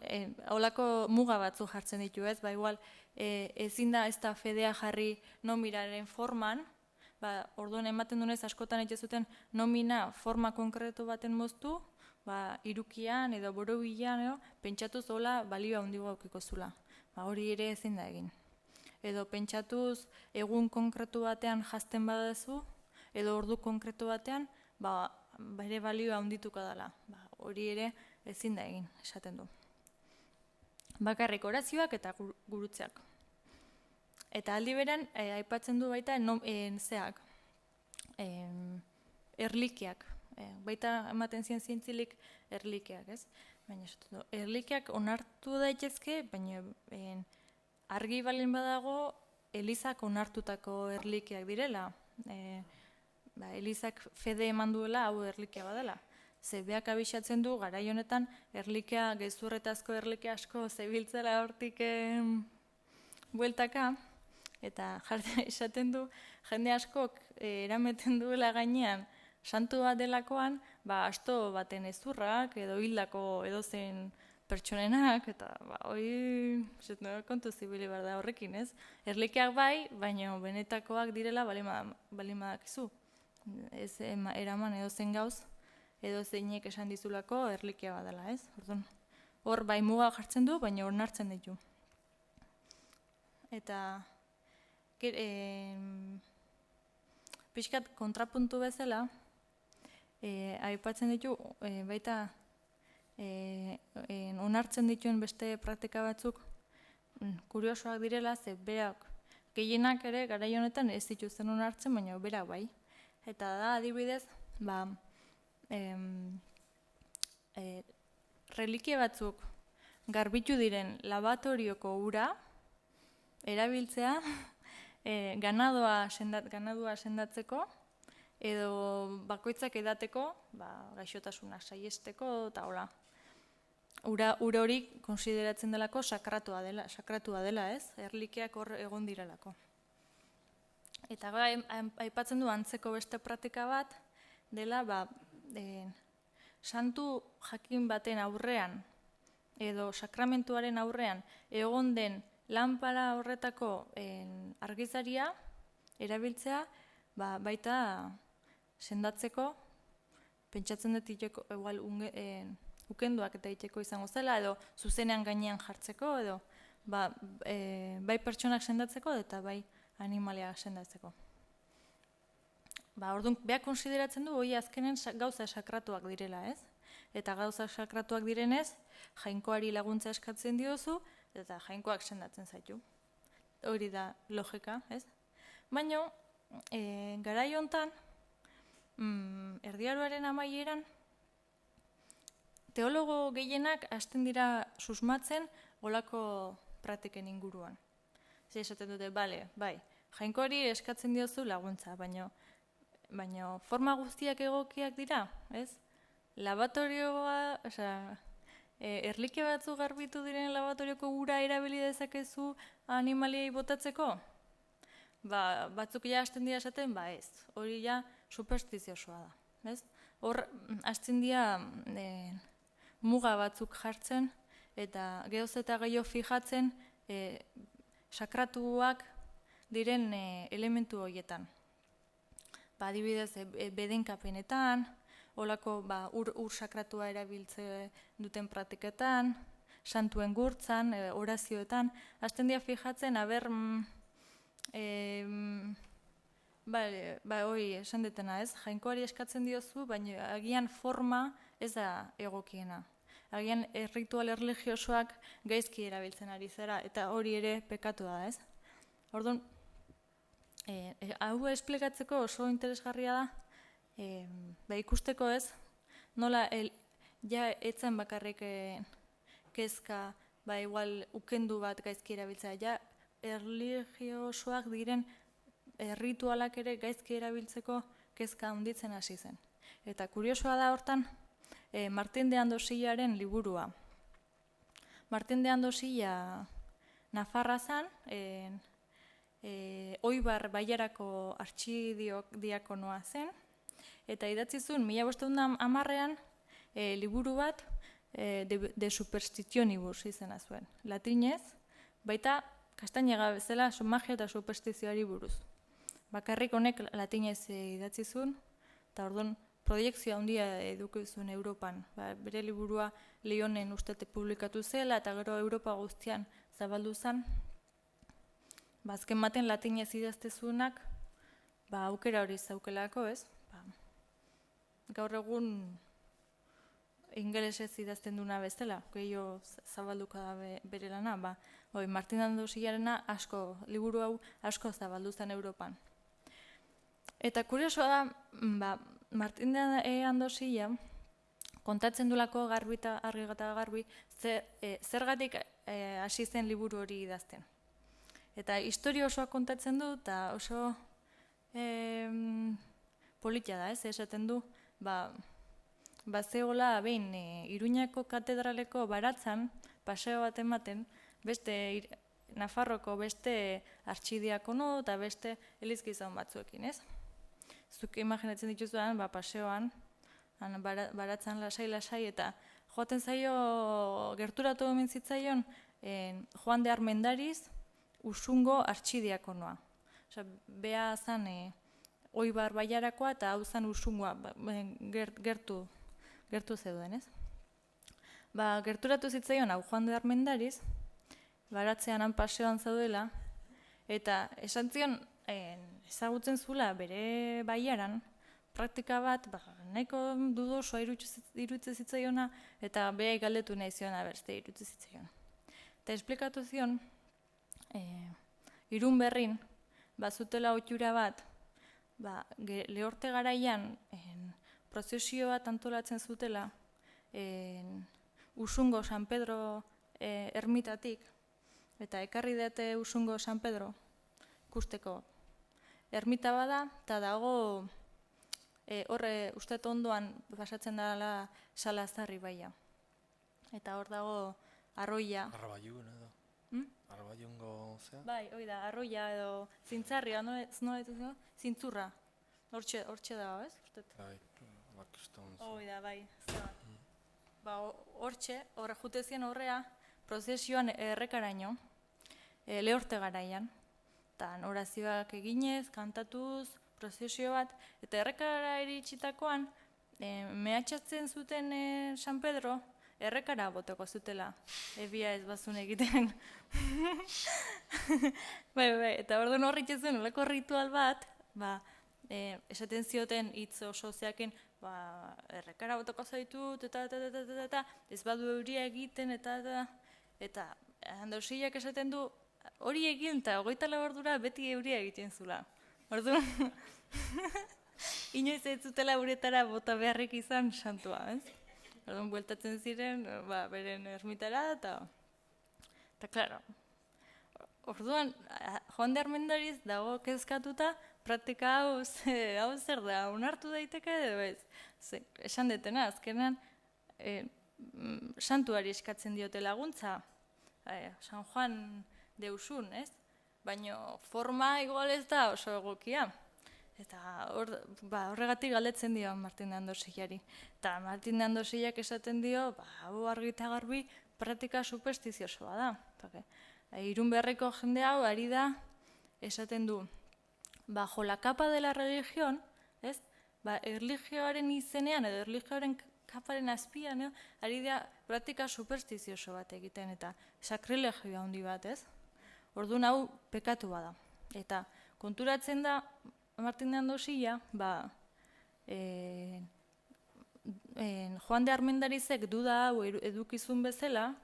holako muga batzu jartzen ditu, ez? Igual, ezin da ez da fedea jarri nominaren forman, orduan ematen dunez askotan egin zuten nomina forma konkretu baten moztu, irukian edo borobilan, pentsatuz hola balioa handiago aukiko zula. Hori ere ezin da egin. Edo pentsatuz egun konkretu batean jazten badazu, edo ordu konkretu batean, bere balioa handituko dela. Hori ere ezin da egin, esaten du. Bakarrik orazioak eta gurutzeak. Eta aldi beran, aipatzen du baita zeak, erlikiak. Baita ematen zien zientzilik erlikiak, ez? Baina esaten du, erlikiak onartu daitezke, baina argi balin badago, Elizak onartutako erlikiak direla. Elizak fede eman duela, hau erlikia badela. Zebeak abixatzen du, garai honetan, erlikia, gezurretazko erlikia asko zebiltzela hortik bueltaka, eta esaten du, jende askok erameten duela gainean, santu bat delakoan, asto baten ezurrak, edo hildako edozein pertsonenak, eta hori kontu zibili behar da horrekin, ez? Erlikiak bai, baina benetakoak direla balimadakizu. Ez eraman edozein gauz, edo zeinek esan dizulako erlikia badala, ez? Hor bai muga jartzen du, baina onartzen ditu. Eta pixkat kontrapuntu bezala, aipatzen ditu, baita onartzen dituen beste praktika batzuk kuriosoak direla, ze berak gehienak ere garai honetan ez dituzten onartzen, baina berak bai. Eta da adibidez, relikia batzuk garbitu diren laboratorioko ura erabiltzea ganadua sendatzeko edo bakoitzak edateko, gaixotasunak saiesteko eta hola. Ura hori konsideratzen delako sakratua dela, ez? Erlikiak hor egon direlako. Eta aipatzen du antzeko beste praktika bat dela, santu jakin baten aurrean edo sakramentuaren aurrean egon den lanpara horretako argizaria erabiltzea baita sendatzeko, pentsatzen dut iteko, ukenduak eta iteko izango zela, edo zuzenean gainean jartzeko, edo bai pertsonak sendatzeko eta bai animaliak sendatzeko. Orduan, behar konsideratzen du, hori azkenen gauza sakratuak direla, ez? Eta gauza sakratuak direnez, Jainkoari laguntza eskatzen diozu, eta Jainkoak sendatzen zaitu. Hori da logika, ez? Baina, garai hontan, Erdiaroaren amaieran, teologo gehienak hasten dira susmatzen olako praktiken inguruan. Zer esaten dute, bale, bai, jainkoari eskatzen diozu laguntza, baina forma guztiak egokiak dira, ez? Laboratorioa, erlike batzu garbitu diren laboratorioko ura erabili dezakezu animaliei botatzeko? Batzuk ja hasten dira esaten, ez, hori ja superstiziosoa da, ez? Hor, hasten dira muga batzuk jartzen, eta gehoz eta gehiago fijatzen sakratuak diren elementu horietan. Adibidez, bedenkapenetan, holako ur sakratua erabiltze duten praktiketan, santuen gurtzan, orazioetan, hasten dira fijatzen, hori esan detena ez, jainkoari eskatzen diozu, baina agian forma ez da egokiena. Agian ritual erlijiosoak gaizki erabiltzen ari zera, eta hori ere pekatu da ez. Orduan, hau esplikatzeko oso interesgarria da, ikusteko ez, nola ja etzen bakarrik kezka, igual ukendu bat gaizki erabiltzea, ja erlijiosoak diren ritualak ere gaizki erabiltzeko kezka handitzen hasi zen. Eta kuriosoa da hortan, Martin de Andosillaren liburua. Martin de Andosilla Nafarra zan, Oibar Baiarako artxidiakonoa zen, eta idatzi zuen 1510ean liburu bat de superstitionibus izena zuen. Latinez, baita Kastañega bezala magia eta superstizioari buruz. Bakarrik honek latinez idatzi zuen, eta orduan proiektzio handia eduki zuen Europan. Bere liburua Leonen ustete publikatu zela, eta gero Europa guztian zabaldu zen. Azken baten latinez idazte zuenak, aukera hori zaukelako, ez? Gaur egun ingelesez idazten duna bezala, gehiago zabalduko da bere lana, Martin Andosilarena liburu hau asko zabaldu zen Europan. Eta kuriosoa da, Martin Andosilla kontatzen dulako garbi eta garbi zergatik hasi zen liburu hori idazten. Eta historia osoa kontatzen du, eta oso politia da, ez? Esaten du, zegoela behin Iruñako katedraleko baratzan, paseo bat ematen, beste Nafarroko beste artxidiakono eta beste elizgizon batzuekin, ez? Zuk imaginatzen dituzuan, paseoan, baratzan lasai, eta joaten zaio, gerturatu omen zitzaion, Juan de Armendariz, Usungo artxidiakonoa. Bea zan Oibar Baiarakoa eta hau zan Usungoa, gertu zeuden, ez? Gerturatu zitzaion hau Juan de Armendariz, baratzean han paseoan zaudela, eta esan zion, ezagutzen zula bere baiaran, praktika bat, nahiko dudosoa iruditzen zitzaiona, eta beha galdetu nahi zion aberste iruditzen zitzaion. Eta esplikatu zion, Irun berrin, bazutela ohitura bat, lehorte garaian prozesio bat antolatzen zutela, Usungo San Pedro ermitatik, eta ekarri dute Usungo San Pedro ikusteko ermita bada, eta dago horre uste ondoan pasatzen dela Salazarri baia. Eta hor dago arroia. Arrabaiun edo. Arrabaiungo zea? Bai, hoi da, arroia edo zintzarria, nola dituzu? Zintzurra. Hortxe dago, ez? Bai, bakiston. Hoi da, bai. Hortxe, horre jutezien horrea, prozesioan errekaraino, lehorte garaian. Eta orazioak eginez, kantatuz, prozesio bat, eta errekara iritsitakoan, mehatxatzen zuten San Pedro, errekara boteko zutela, ebia ez bazun egiten. Eta orduan horrik ez duen olako ritual bat, esaten zioten hitz oso zeaken, errekara boteko zaitut, eta ez badu euria egiten, eta Andosillak esaten du, hori egin eta 24 ordura beti euria egiten zula. Orduan, inoiz ez zutela uretara bota beharrik izan santua, ez? Orduan, bueltatzen ziren, beren ermitara, eta klaro, orduan, Juan de Armendariz dago kezkatuta, praktika hau zer da, onartu daiteke edo ez. Esan detena, azkenean, santuari eskatzen diote laguntza, San Juan deusun, ez? Baina forma igual ez da oso egokia. Eta horregatik galdetzen dio Martin de Andosillari. Eta Martin de Andosillak esaten dio, hau argi eta garbi praktika superstiziosoa da. Irun beharreko jende hau ari da esaten du, bajo la capa de la religión, ez? Erlijioaren izenean edo erlijioaren kaparen azpian, ari da praktika superstizioso bat egiten eta sakrilegioa handi bat, ez? Orduan hau pekatu bada. Eta konturatzen da Martin de Andosilla, Juan de Armendarizek duda hau edukizun bezala,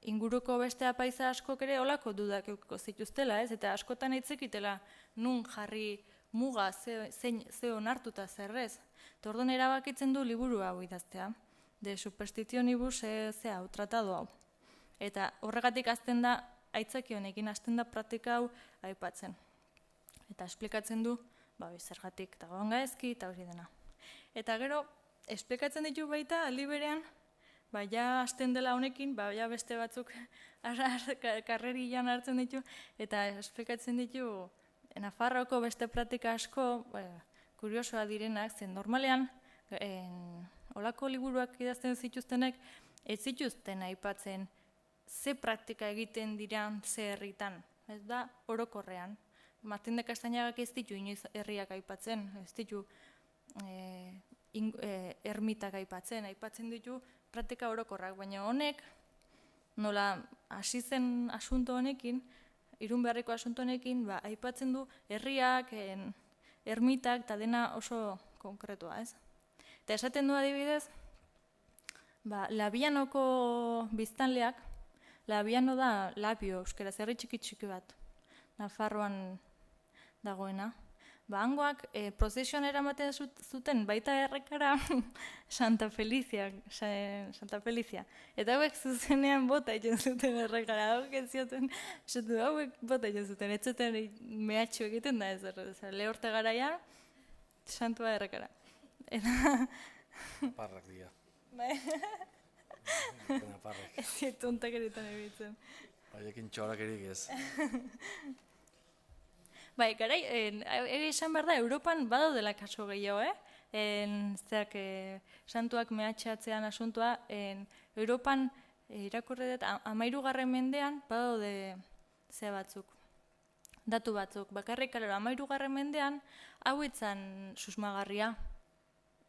inguruko beste apaiza askok ere olako dudak eukiko zituztela, ez? Eta askotan eitzekitela nun jarri muga ze onartuta zerrez. Orduan erabakitzen du liburu hau idaztea, de superstizionibus hau, tratado hau. Eta horregatik azten da, aitzaki honekin azten da praktika hau aipatzen. Eta esplikatzen du, zergatik eta gaizki eta hori dena. Eta gero, esplikatzen ditu baita, aldi berean, ja hasten dela honekin, ja beste batzuk karrerian hartzen ditu, eta esplikatzen ditu Nafarroako beste praktika asko, kuriosoa direnak, zen normalean, olako liburuak idazten zituztenek, ez zituzten aipatzen ze praktika egiten diran ze herritan, ez da orokorrean. Martin de Castañagak ez ditu inoiz herriak aipatzen, ez ditu ermitak aipatzen ditu praktika orokorrak, baina honek, nola hasi zen asunto honekin, Irun beharreko asunto honekin, aipatzen du herriak, ermitak, eta dena oso konkretua, ez? Eta esaten du adibidez, Labianoko biztanleak, Labiano da Labio, euskaraz, herri txiki bat, Nafarroan dagoena. Hangoak prozesioan eramaten zuten baita errekara Santa Felicia. Eta hauek zuzenean bota egin zuten errekara. Hauek bota egin zuten. Ez zuten mehatxo egiten da ez. Lehorte garaian, santua errekara. Parrak dira. Ez zietuntak eritan ebitzen. Baiekin txorak erik ez. Garai, esan behar da, Europan badaudela kaso gehiago, santuak mehatxatzean asuntua, Europan irakurri dut, 13. mendean badaude batzuk, datu batzuk. Bakarrik, 13. mendean, hau itzan susmagarria.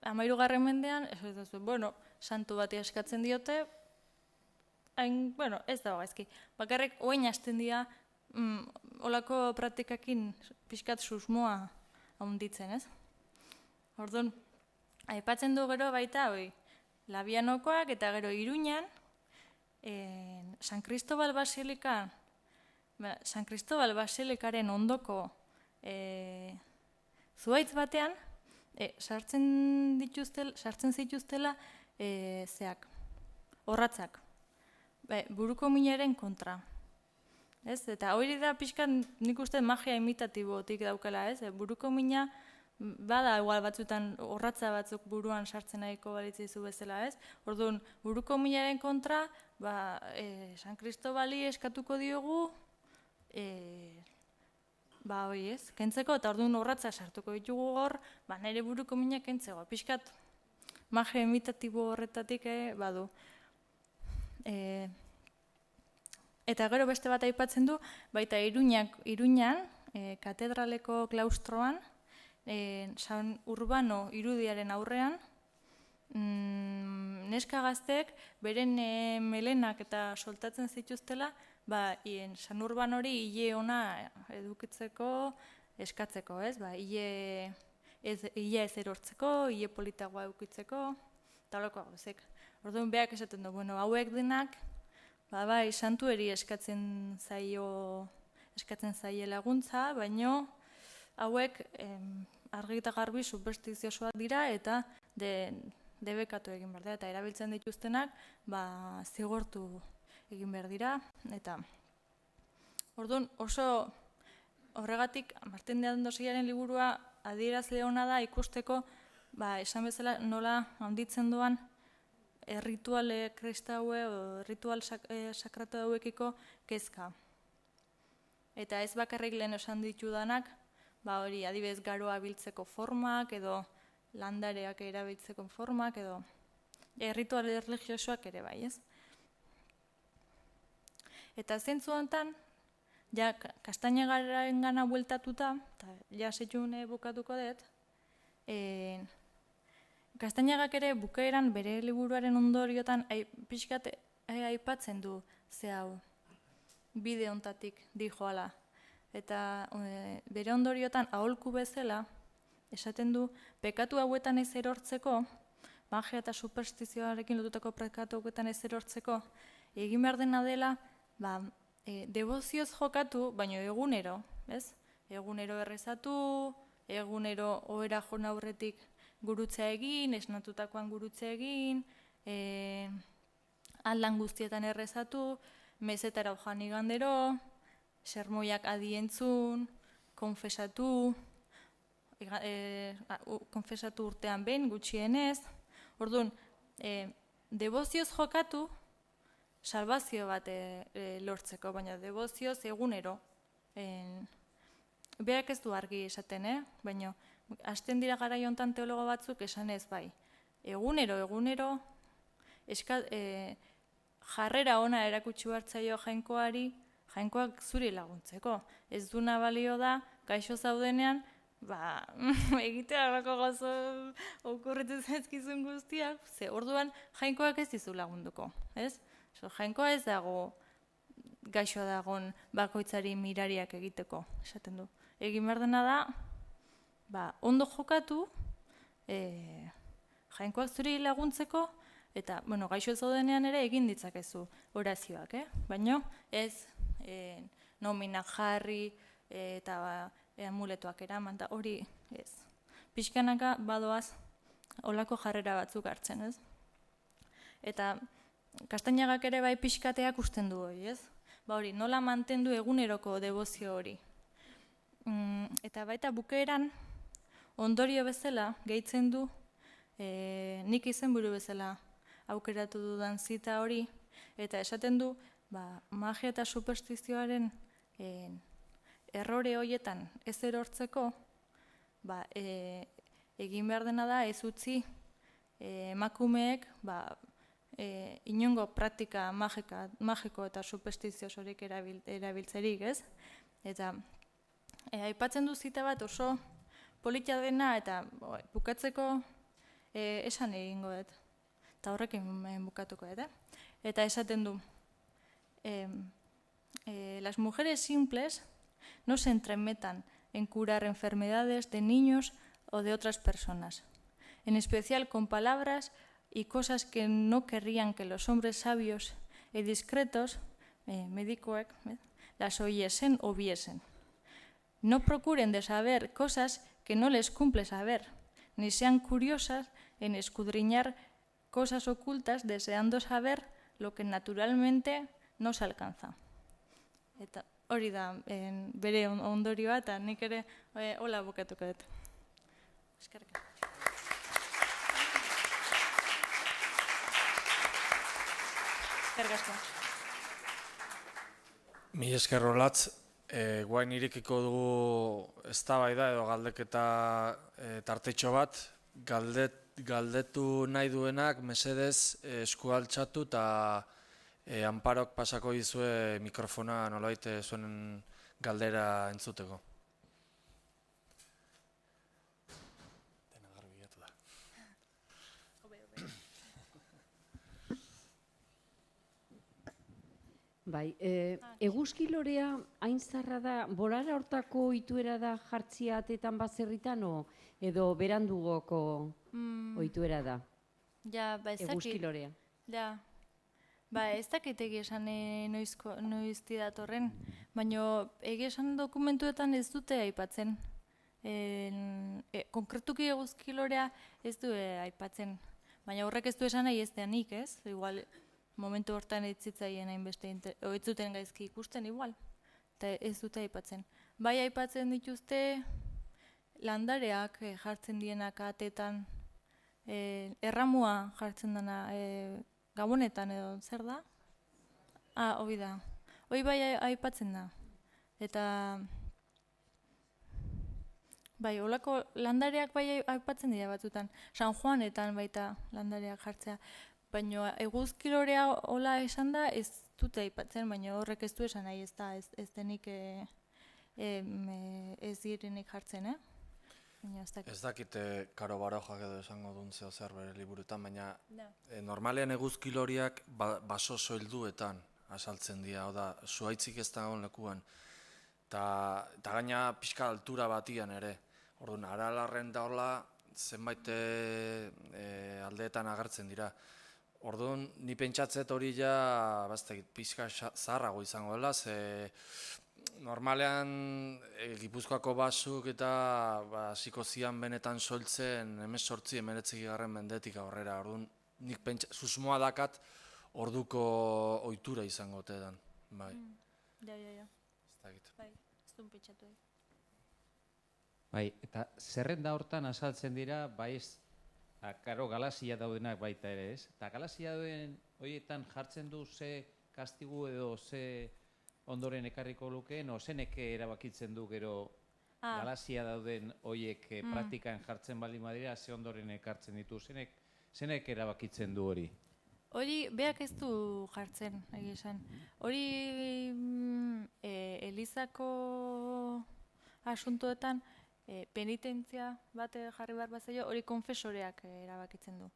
13. mendean, santu bati eskatzen diote, ez dago gaizki. Bakarrik, oain hasten dira, olako praktikakin pixkat susmoa handitzen, ez? Orduan, aipatzen du gero baita, Labianokoak eta gero Iruñan, San Cristobal Basilikaren ondoko zuhaitz batean, sartzen zituztela horratzak, buruko minaren kontra. Eta hori da pixkat nik uste magia imitatibotik daukala, ez? Buruko mina bada igual batzutan horratza batzuk buruan sartzen nahiko balitzizu bezala, ez? Orduan, buruko minaren kontra, San Cristobali eskatuko diogu, kentzeko, eta orduan horratza sartuko ditugu hor, nire buruko mina kentzeko. Pixkat magia imitatibo horretatik badu. Eta gero beste bat aipatzen du, baita Iruñan, katedraleko klaustroan, San Urbano irudiaren aurrean, neska gazteek beren melenak eta soltatzen zituztela, San Urbanori hile ona edukitzeko, eskatzeko, ez? Hile ez erortzeko, hile politagoa edukitzeko, eta holako gauzek. Orduan beak esaten du, hauek denak, santueri eskatzen zaie laguntza, baino hauek argi eta garbi superstiziosoak dira eta debekatu egin behar dira. Eta erabiltzen dituztenak zigortu egin behar dira. Eta Orduan oso horregatik Martin de Andosiaren liburua adierazle ona da ikusteko, esan bezala nola handitzen doan rituale kristaue o ritual sakratu hauekiko kezka. Eta ez bakarrik lehen esan ditudanak, hori adibidez garoa biltzeko formak edo landareak erabiltzeko formak edo ritual religiosoak ere bai, ez? Eta zentzu honetan, ja Kastainagaren gana bueltatuta, eta ja setxune bukatuko dut, Kastainagak ere bukaeran bere liburuaren ondoriotan pixkat aipatzen du ze hau bide hontatik dijoala. Eta bere ondoriotan aholku bezala esaten du pekatu hauetan ez erortzeko, magia eta superstizioarekin lotutako pekatu hauetan ez erortzeko, egin behar dena dela debozioz jokatu, baino egunero, ez? Egunero errezatu, egunero ohera jona aurretik gurutzea egin, esnatutakoan gurutzea egin, aldan guztietan errezatu, mezetara joan igandero, sermoiak adientzun, konfesatu urtean behin, gutxienez. Orduan, debozioz jokatu, salbazio bat lortzeko, baina debozioz egunero. Berak ez du argi esaten, baina hasten dira garai hontan teologo batzuk esanez bai. Egunero, jarrera ona erakutsi hartzaio jainkoari, jainkoak zuri laguntzeko. Ez duna balio da, gaixo zaudenean, egitea alako gozo okurritu zaizkizun guztiak, ze orduan jainkoak ez dizu lagunduko, ez? Jainkoa ez dago gaixo dagon bakoitzari mirariak egiteko, esaten du. Egin behar dena da, ondo jokatu, jainkoak zuri laguntzeko, eta, gaixo zaudenean ere egin ditzakezu orazioak, baina ez nominak jarri eta amuletoak eraman, eta hori ez. Pixkanaka badoaz olako jarrera batzuk hartzen, ez? Eta Kastainagak ere bai pixkateak usten du hori, ez? Hori, nola mantendu eguneroko debozio hori. Eta baita bukaeran, ondorio bezala, gehitzen du, nik izenburu bezala aukeratu dudan zita hori, eta esaten du, magia eta superstizioaren errore horietan ez erortzeko, egin behar dena da ez utzi emakumeek inongo praktika magiko eta superstiziosorik erabiltzerik, ez? Eta aipatzen du zita bat oso politia dena eta bukatzeko esan egingo dut. Eta horrekin bukatuko dut, Eta esaten du, las mujeres simples no se entremetan en curar enfermedades de niños o de otras personas, en especial con palabras y cosas que no querrían que los hombres sabios y discretos, medikoek, las oyesen o viesen. No procuren de saber cosas que no les cumple saber, ni sean curiosas en escudriñar cosas ocultas deseando saber lo que naturalmente no se alcanza. Eta hori da bere ondorioa eta nik ere hola bukatuko dut. Eskerrik asko. Mi esker Olatz, guain irekiko dugu eztabaida edo galdeketa tartetxo bat, galdetu nahi duenak mesedez eskualtxatu eta Anparok pasako dizue mikrofona nolabait zuen galdera entzuteko. Dena garbi bilatu da. Bai, eguzkilorea hain zarra da, bolara hortako ohituera da jartzia atetan baserritan edo berandugoko ohituera da? Ja, ez dakit. Eguzkilorea. Ja. Ez dakit egia esan noizti datorren, baina egia esan dokumentuetan ez dute aipatzen. Konkretuki eguzkilorea ez du aipatzen, baina horrek ez du esan nahi ez deanik, ez? Igual momentu hortan ez zitzaien hainbeste, ez zuten gaizki ikusten igual. eta ez dute aipatzen. Bai aipatzen dituzte landareak jartzen dienak atetan, erramua jartzen dena gabonetan edo zer da? Hori da. Hori bai aipatzen da. Eta bai, olako landareak bai aipatzen dira batzutan. San Juanetan baita landareak jartzea. Baina eguzkilorea hola esan da ez dute aipatzen, baina horrek ez du esan nahi ez da, ez denik ez direnik jartzen, Ez dakite Karo Barojak edo esango duen zeo zer bere liburuetan, baina normalean eguzkiloriak baso soilduetan asaltzen dira, da, zuhaitzik ez dagoen lekuan. Eta gaina pixka altura batian ere. Orduan, Aralarren da hola zenbait aldeetan agertzen dira. Orduan, ni pentsatzet hori ja pixka zaharrago izango dela, ze normalean Gipuzkoako basuk eta hasiko zian benetan soiltzen 18-19 mendetik aurrera. Orduan, nik susmoa dakat orduko ohitura izango ote dan. Bai. Ja. Ez dakit. Bai, ez duen pentsatu. Bai, eta zerrenda hortan azaltzen dira, bai ez, karo galazia daudenak baita ere, ez? Eta galazia dauden horietan jartzen du ze kastigu edo ze ondoren ekarriko lukeen, o zenek erabakitzen du gero galazia dauden horiek praktikan jartzen baldin badira, ze ondoren ekartzen ditu, zenek erabakitzen du hori? Hori, beak ez du jartzen, egia esan. Hori Elizako asuntoetan penitentzia bat jarri behar bat zaio, hori konfesoreak erabakitzen du.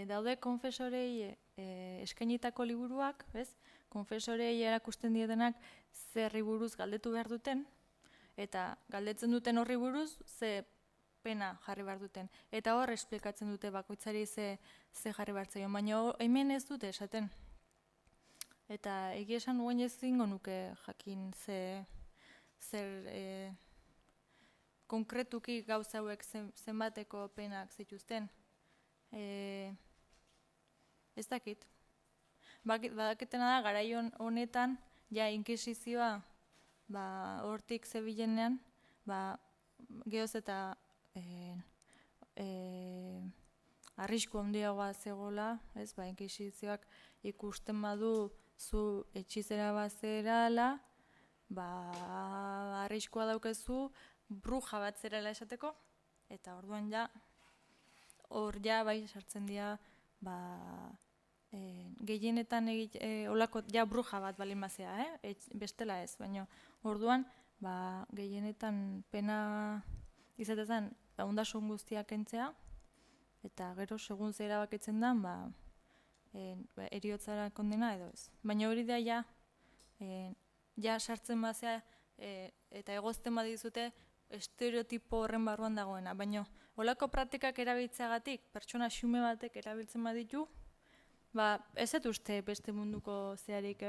Daude konfesorei eskainitako liburuak, konfesorei erakusten dietenak zerri buruz galdetu behar duten, eta galdetzen duten horri buruz ze pena jarri behar duten. Eta hor esplikatzen dute bakoitzari ze jarri behar zaio, baina hemen ez dute esaten. Eta egia esan guen ez zingo nuke jakin zer konkretuki gauza hauek zenbateko penak zituzten. Ez dakit. Badaketena da, garaion honetan, ja inkisizioa hortik zebilenean, gehoz eta arrisku handiagoa zegoela, inkisizioak ikusten badu zu etxizera bat zerala, arriskua daukezu bruja bat zerala esateko, eta orduan ja, hor ja bai sartzen dira, gehienetan olako ja bruja bat balin bazea, bestela ez, baina orduan gehienetan pena izatezan ondasun guztiak kentzea, eta gero segun zer erabakitzen da, heriotzara kondena edo ez. Baina hori da ja sartzen bazea eta egozten badizute estereotipo horren barruan dagoena. Baina olako praktikak erabiltzeagatik, pertsona xume batek erabiltzen baditu, ez dut uste beste munduko zeharik,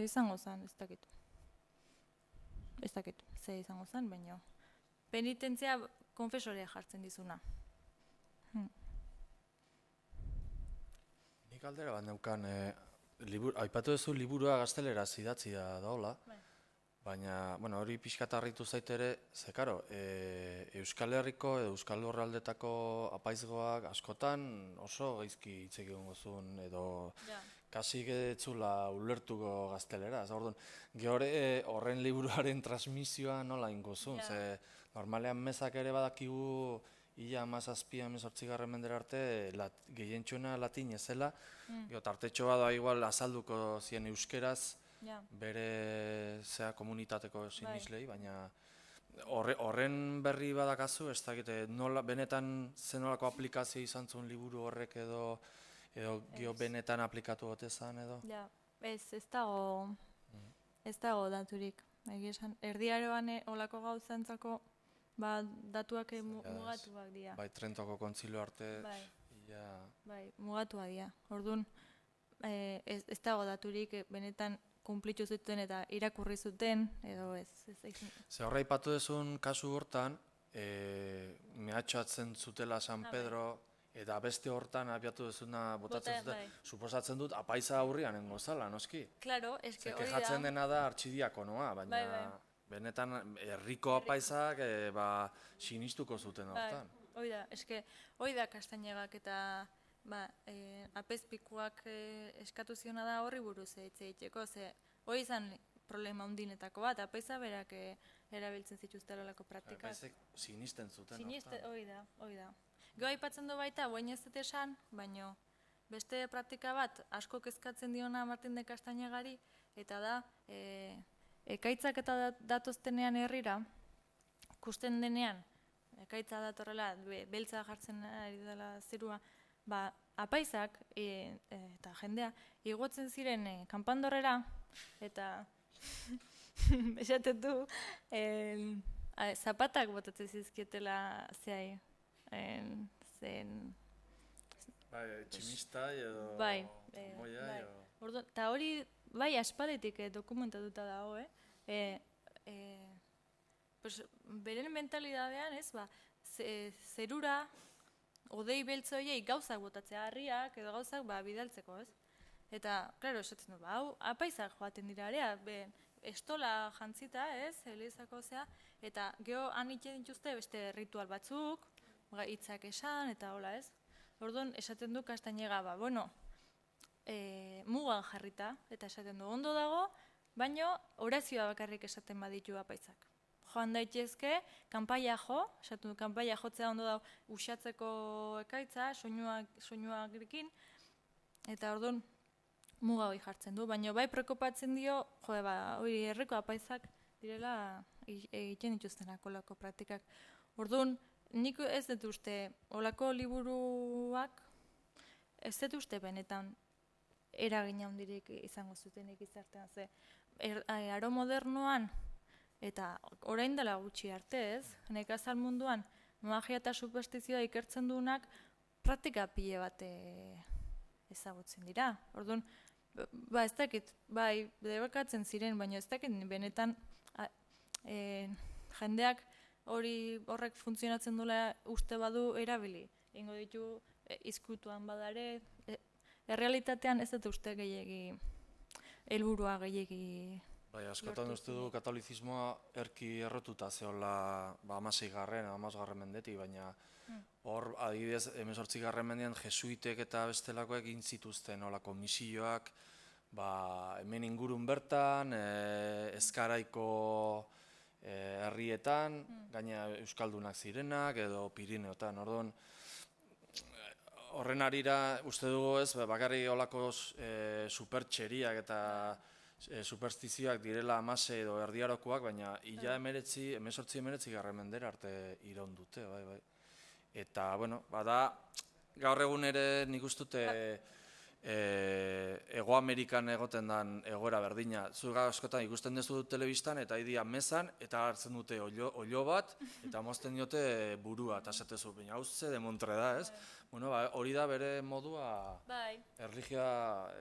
izango zen, ez dakit. Ez dakit, ze izango zen, baina penitentzia konfesorea jartzen dizuna. Nik aldera bat neukan, aipatu duzu liburua gazteleraz idatzi da daola, baina hori pixkat harritu zaitere, ze karo, Euskal Herriko edo Euskal Lurraldetako apaizgoak askotan oso gaizki hitz egin gozun edo kasik etzula ulertuko gazteleraz. Gehore horren liburuaren transmisioa nola ingozun, ze normalean mezak ere badakigu ia 17-18 mendera arte gehientxuena latin ezela, tartetxo bada igual azalduko zien euskeraz, bere komunitateko sinislei, baina horren berri badakazu, ez dakite, benetan zenolako aplikazio izan zuen liburu horrek edo gio benetan aplikatu gotezan edo? Ez dago daturik. Erdiaroan olako gauzantzako datuak mugatuak dira. Bai, Trentoko kontzilio arte. Bai, mugatuak dira. Orduan, ez dago daturik benetan kumplitu zuten eta irakurri zuten, edo ez. Ze horra ipatu duzun kasu hortan, mehatxoatzen zutela San Pedro Eta beste hortan abiatu duzuna botatzen Bota, zuten, bai. suposatzen dut apaiza aurrian nengo zala, noski? Claro, eske hori da. Kejatzen dena da artxidiakonoa, baina Bai. benetan herriko apaisak sinistuko zuten hortan. Hoi da, eske hoi da Kastainegak eta apezpikuak eskatu ziona da horri buruz hitz egiteko, ze hoi izan problema handinetako bat, apaiza berak erabiltzen zituzten horrelako praktikak. Apaizek sinisten zuten Siniste, hortan. hoi da. Gero aipatzen du baita, guain ez dut esan, baino beste praktika bat asko kezkatzen diona Martin de Castañegari, eta da, ekaitzak eta datoztenean herrira, ikusten denean, ekaitza datorrela, beltza jartzen ari dela zerua, apaizak eta jendea igotzen ziren kanpandorrera, eta esaten du, zapatak botatzen zizkietela zehai, zen... Bai, tximista edo... Bai, moia bai. edo... Eta hori, bai, aspalditik dokumentatuta dago, pues, beren mentalidadean, ez, zerura, odei beltzoiei gauzak botatzea, harriak edo gauzak bidaltzeko, ez? Eta, klaro, esatzen du, hau, apaizak joaten dira area, estola jantzita, ez, elizako zea, eta geho han itxen dituzte beste ritual batzuk, hitzak esan, eta hola, ez? Orduan, esaten du Castañega, mugan jarrita, eta esaten du ondo dago, baino orazioa bakarrik esaten baditu apaizak. Joan daitezke, kanpaia jo, esaten du kanpaia jotzea ondo dago uxatzeko ekaitza, soinuarekin, eta orduan, muga hori jartzen du, baina bai preokupatzen dio, hori herriko apaizak direla egiten dituztenak olako praktikak. Orduan, nik ez dut uste, olako liburuak, ez dut uste benetan eragina handirik izango zutenik izartean, ze aro modernoan, eta orain dela gutxi arte ez, nekazal munduan, magia eta superstizioa ikertzen duenak, praktika pile bat ezagutzen dira. Orduan, ez dakit, bai, debekatzen ziren, baina ez dakit benetan jendeak horrek funtzionatzen duela uste badu erabili. Ingo ditu izkutuan badare, errealitatean ez dut uste gehiegi, helburua gehiegi. Bai, askotan uste du katolizismoa erki errotuta zehola 16. mendetik, baina hor, adibidez, 18. mendean jesuitek eta bestelakoek egin zituzten olako misioak, hemen ingurun bertan, Ezkaraiko herrietan, gaina euskaldunak zirenak edo Pirineotan. Orduan, horren arira uste dugu ez, bakarrik olako supertxeriak eta superstizioak direla amase edo erdiarokoak, baina ila 18. mendera arte iraun dute, bai. Eta, bueno, gaur egun ere nik ustute Ego Amerikan egoten den egoera berdina. Zuga askotan ikusten duzu telebistan eta idia mesan eta hartzen dute olio bat eta mozten diote burua eta esatezu, baina hau ze demontre da, ez? Bueno, hori da bere modua erlijioa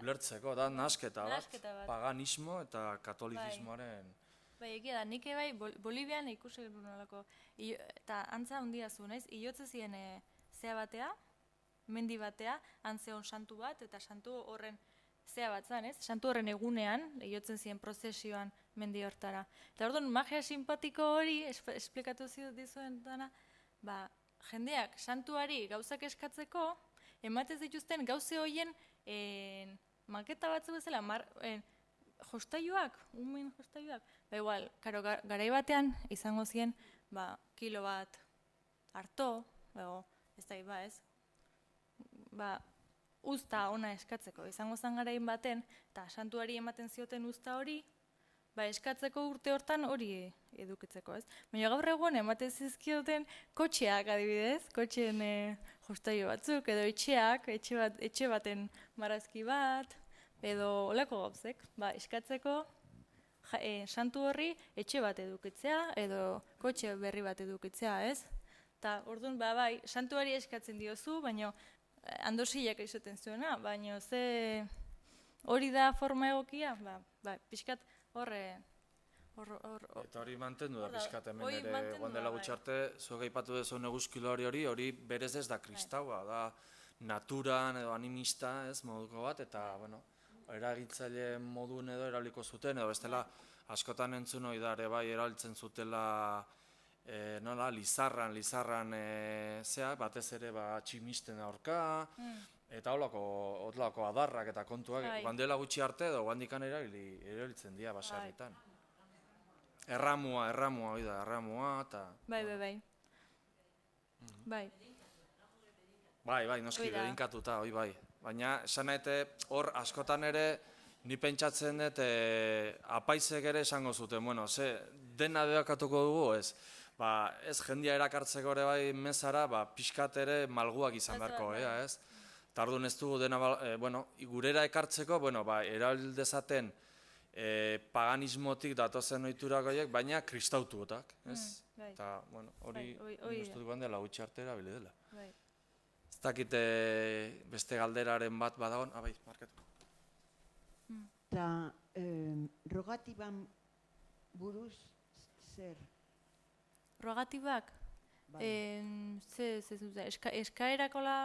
ulertzeko, da nasketa bat, paganismo eta katolizismoaren... Bai, egia da, nik bai Bolivian ikusi nolako, eta antza handia zu, naiz, hilotze ziren zea batea, mendi batea, antzeon santu bat, eta santu horren zea bat zan, ez? Santu horren egunean, hillotzen ziren prozesioan mendi hortara. Eta orduan, magia simpatiko hori, esplikatu dizuen dana, jendeak santuari gauzak eskatzeko, ematez dituzten gauze horien maketa batzu bezala, jostailuak, umen jostailuak. Igual, garai batean izango ziren, kilo bat harto, ez da, ez? Uzta ona eskatzeko, izango zen garain baten, eta santuari ematen zioten uzta hori, eskatzeko urte hortan hori edukitzeko, ez? Baina gaur egun ematen zizkioten kotxeak adibidez, kotxeen jostailu batzuk, edo etxeak, etxe baten marrazki bat, edo olako gauzek, eskatzeko santu horri etxe bat edukitzea, edo kotxe berri bat edukitzea, ez? Eta orduan, santuari eskatzen diozu, baina andosillak izaten zuena, baina ze hori da forma egokia, pixkat Eta hori mantendu da Hor da, pixkat hemen hori ere, mantendu guan da, dela bai. gutxi arte, zuek aipatu duzun eguzkilo hori berez ez da kristaua, da naturan edo animista, ez, moduko bat, eta, bueno, eragitzaile modun edo eraliko zuten, edo bestela, askotan entzun hori da ere bai erabiltzen zutela, nola, lizarran, zea, batez ere tximisten aurka, eta holako adarrak eta kontuak, Bai. guan dela gutxi arte edo guandikan erabiltzen dira baserritan. Erramua, hori da, erramua, eta... Bai. Bai. Bai, noski, Hoi da. bedinkatuta, hoi bai. Baina, esan nahi, hor, askotan ere, ni pentsatzen dut, apaizek ere esango zuten, bueno, dena debakatuko dugu, ez? Ez jendia erakartzeko ere bai mezara, pixkat ere malguak izan beharko, ez? Tardun ez dugu dena, gurera ekartzeko, erabildezaten paganismotik datozen ohiturak horiek, baina kristautuotak, ez? Bai. Eta, hori Hoi uste dugu dela gutxi arte erabili dela. Bai. Ez dakit beste galderaren bat badagon, bai, markatu. Eta rogatiban buruz zer? Rogatibak? Bai. Eskaerakola...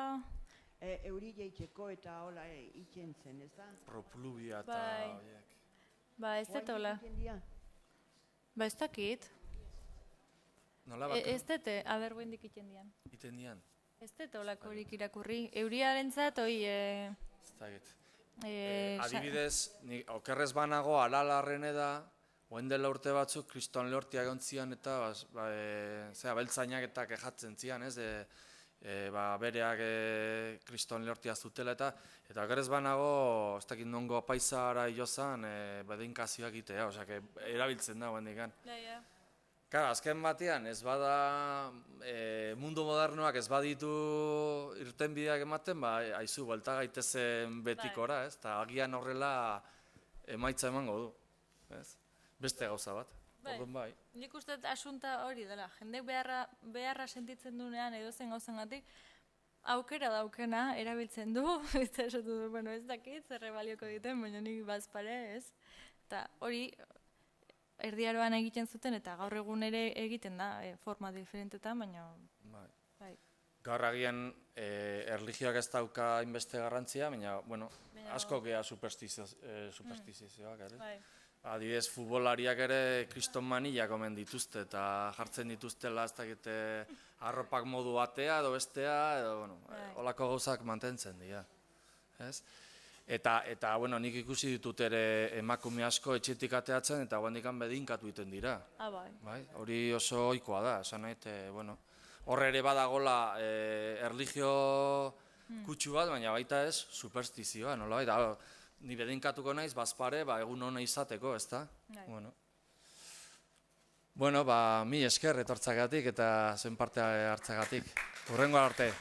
Euri jeitzeko eta hola itxen zen, ez da? Propluvia eta Bai. horiek. Ez dut hola. Ez dakit. Nola bat? Ez dut, aber guendik iten dian. Iten dian, Ez dut holako horik irakurri. Euriarentzat, ez dakit. Adibidez, ni okerrez banago alalarren da, oen dela urte batzuk, kriston lehortiak ontzian eta beltzainak eta kejatzen zian, ez? Bereak kriston lehortia zutela eta okerrez banago, ez dakit nongo paisara jozan, bedeinkazioak itea, osea, erabiltzen da oen dikan. Kara, azken batean, ez bada mundu modernoak ez baditu irtenbideak ematen, haizu, buelta gaitezen betikora, ez? Eta agian horrela emaitza emango du, ez? Beste gauza bat, orduan bai. Nik uste asunta hori dela, jendek beharra sentitzen duenean edozen gauzengatik, aukera daukena erabiltzen du, eta esatu du, ez dakit, zerre balioko egiten, baina nik bazpare, ez? Eta hori, erdiaroan egiten zuten, eta gaur egun ere egiten da, forma diferentetan, baina... Bai. Gaur agian erlijioak ez dauka hainbeste garrantzia, baina, asko gea superstizioak, ere? Bai. Adibidez, futbolariak ere kriston manilak omen dituzte, eta jartzen dituztela ez dakite arropak modu batea, edo bestea, edo, holako gauzak mantentzen dira, ez? Eta, nik ikusi ditut ere emakume asko etxetik ateatzen eta guandikan bedinkatu egiten dira. Bai. Hori oso ohikoa da, esan nahi, hor ere badagola erlijio kutsu bat, baina baita ez, superstizioa, nola baita, ni bedinkatuko naiz, bazpare, egun hona izateko, ez da? Mi esker etortzagatik eta zen parte hartzagatik. Hurrengo arte.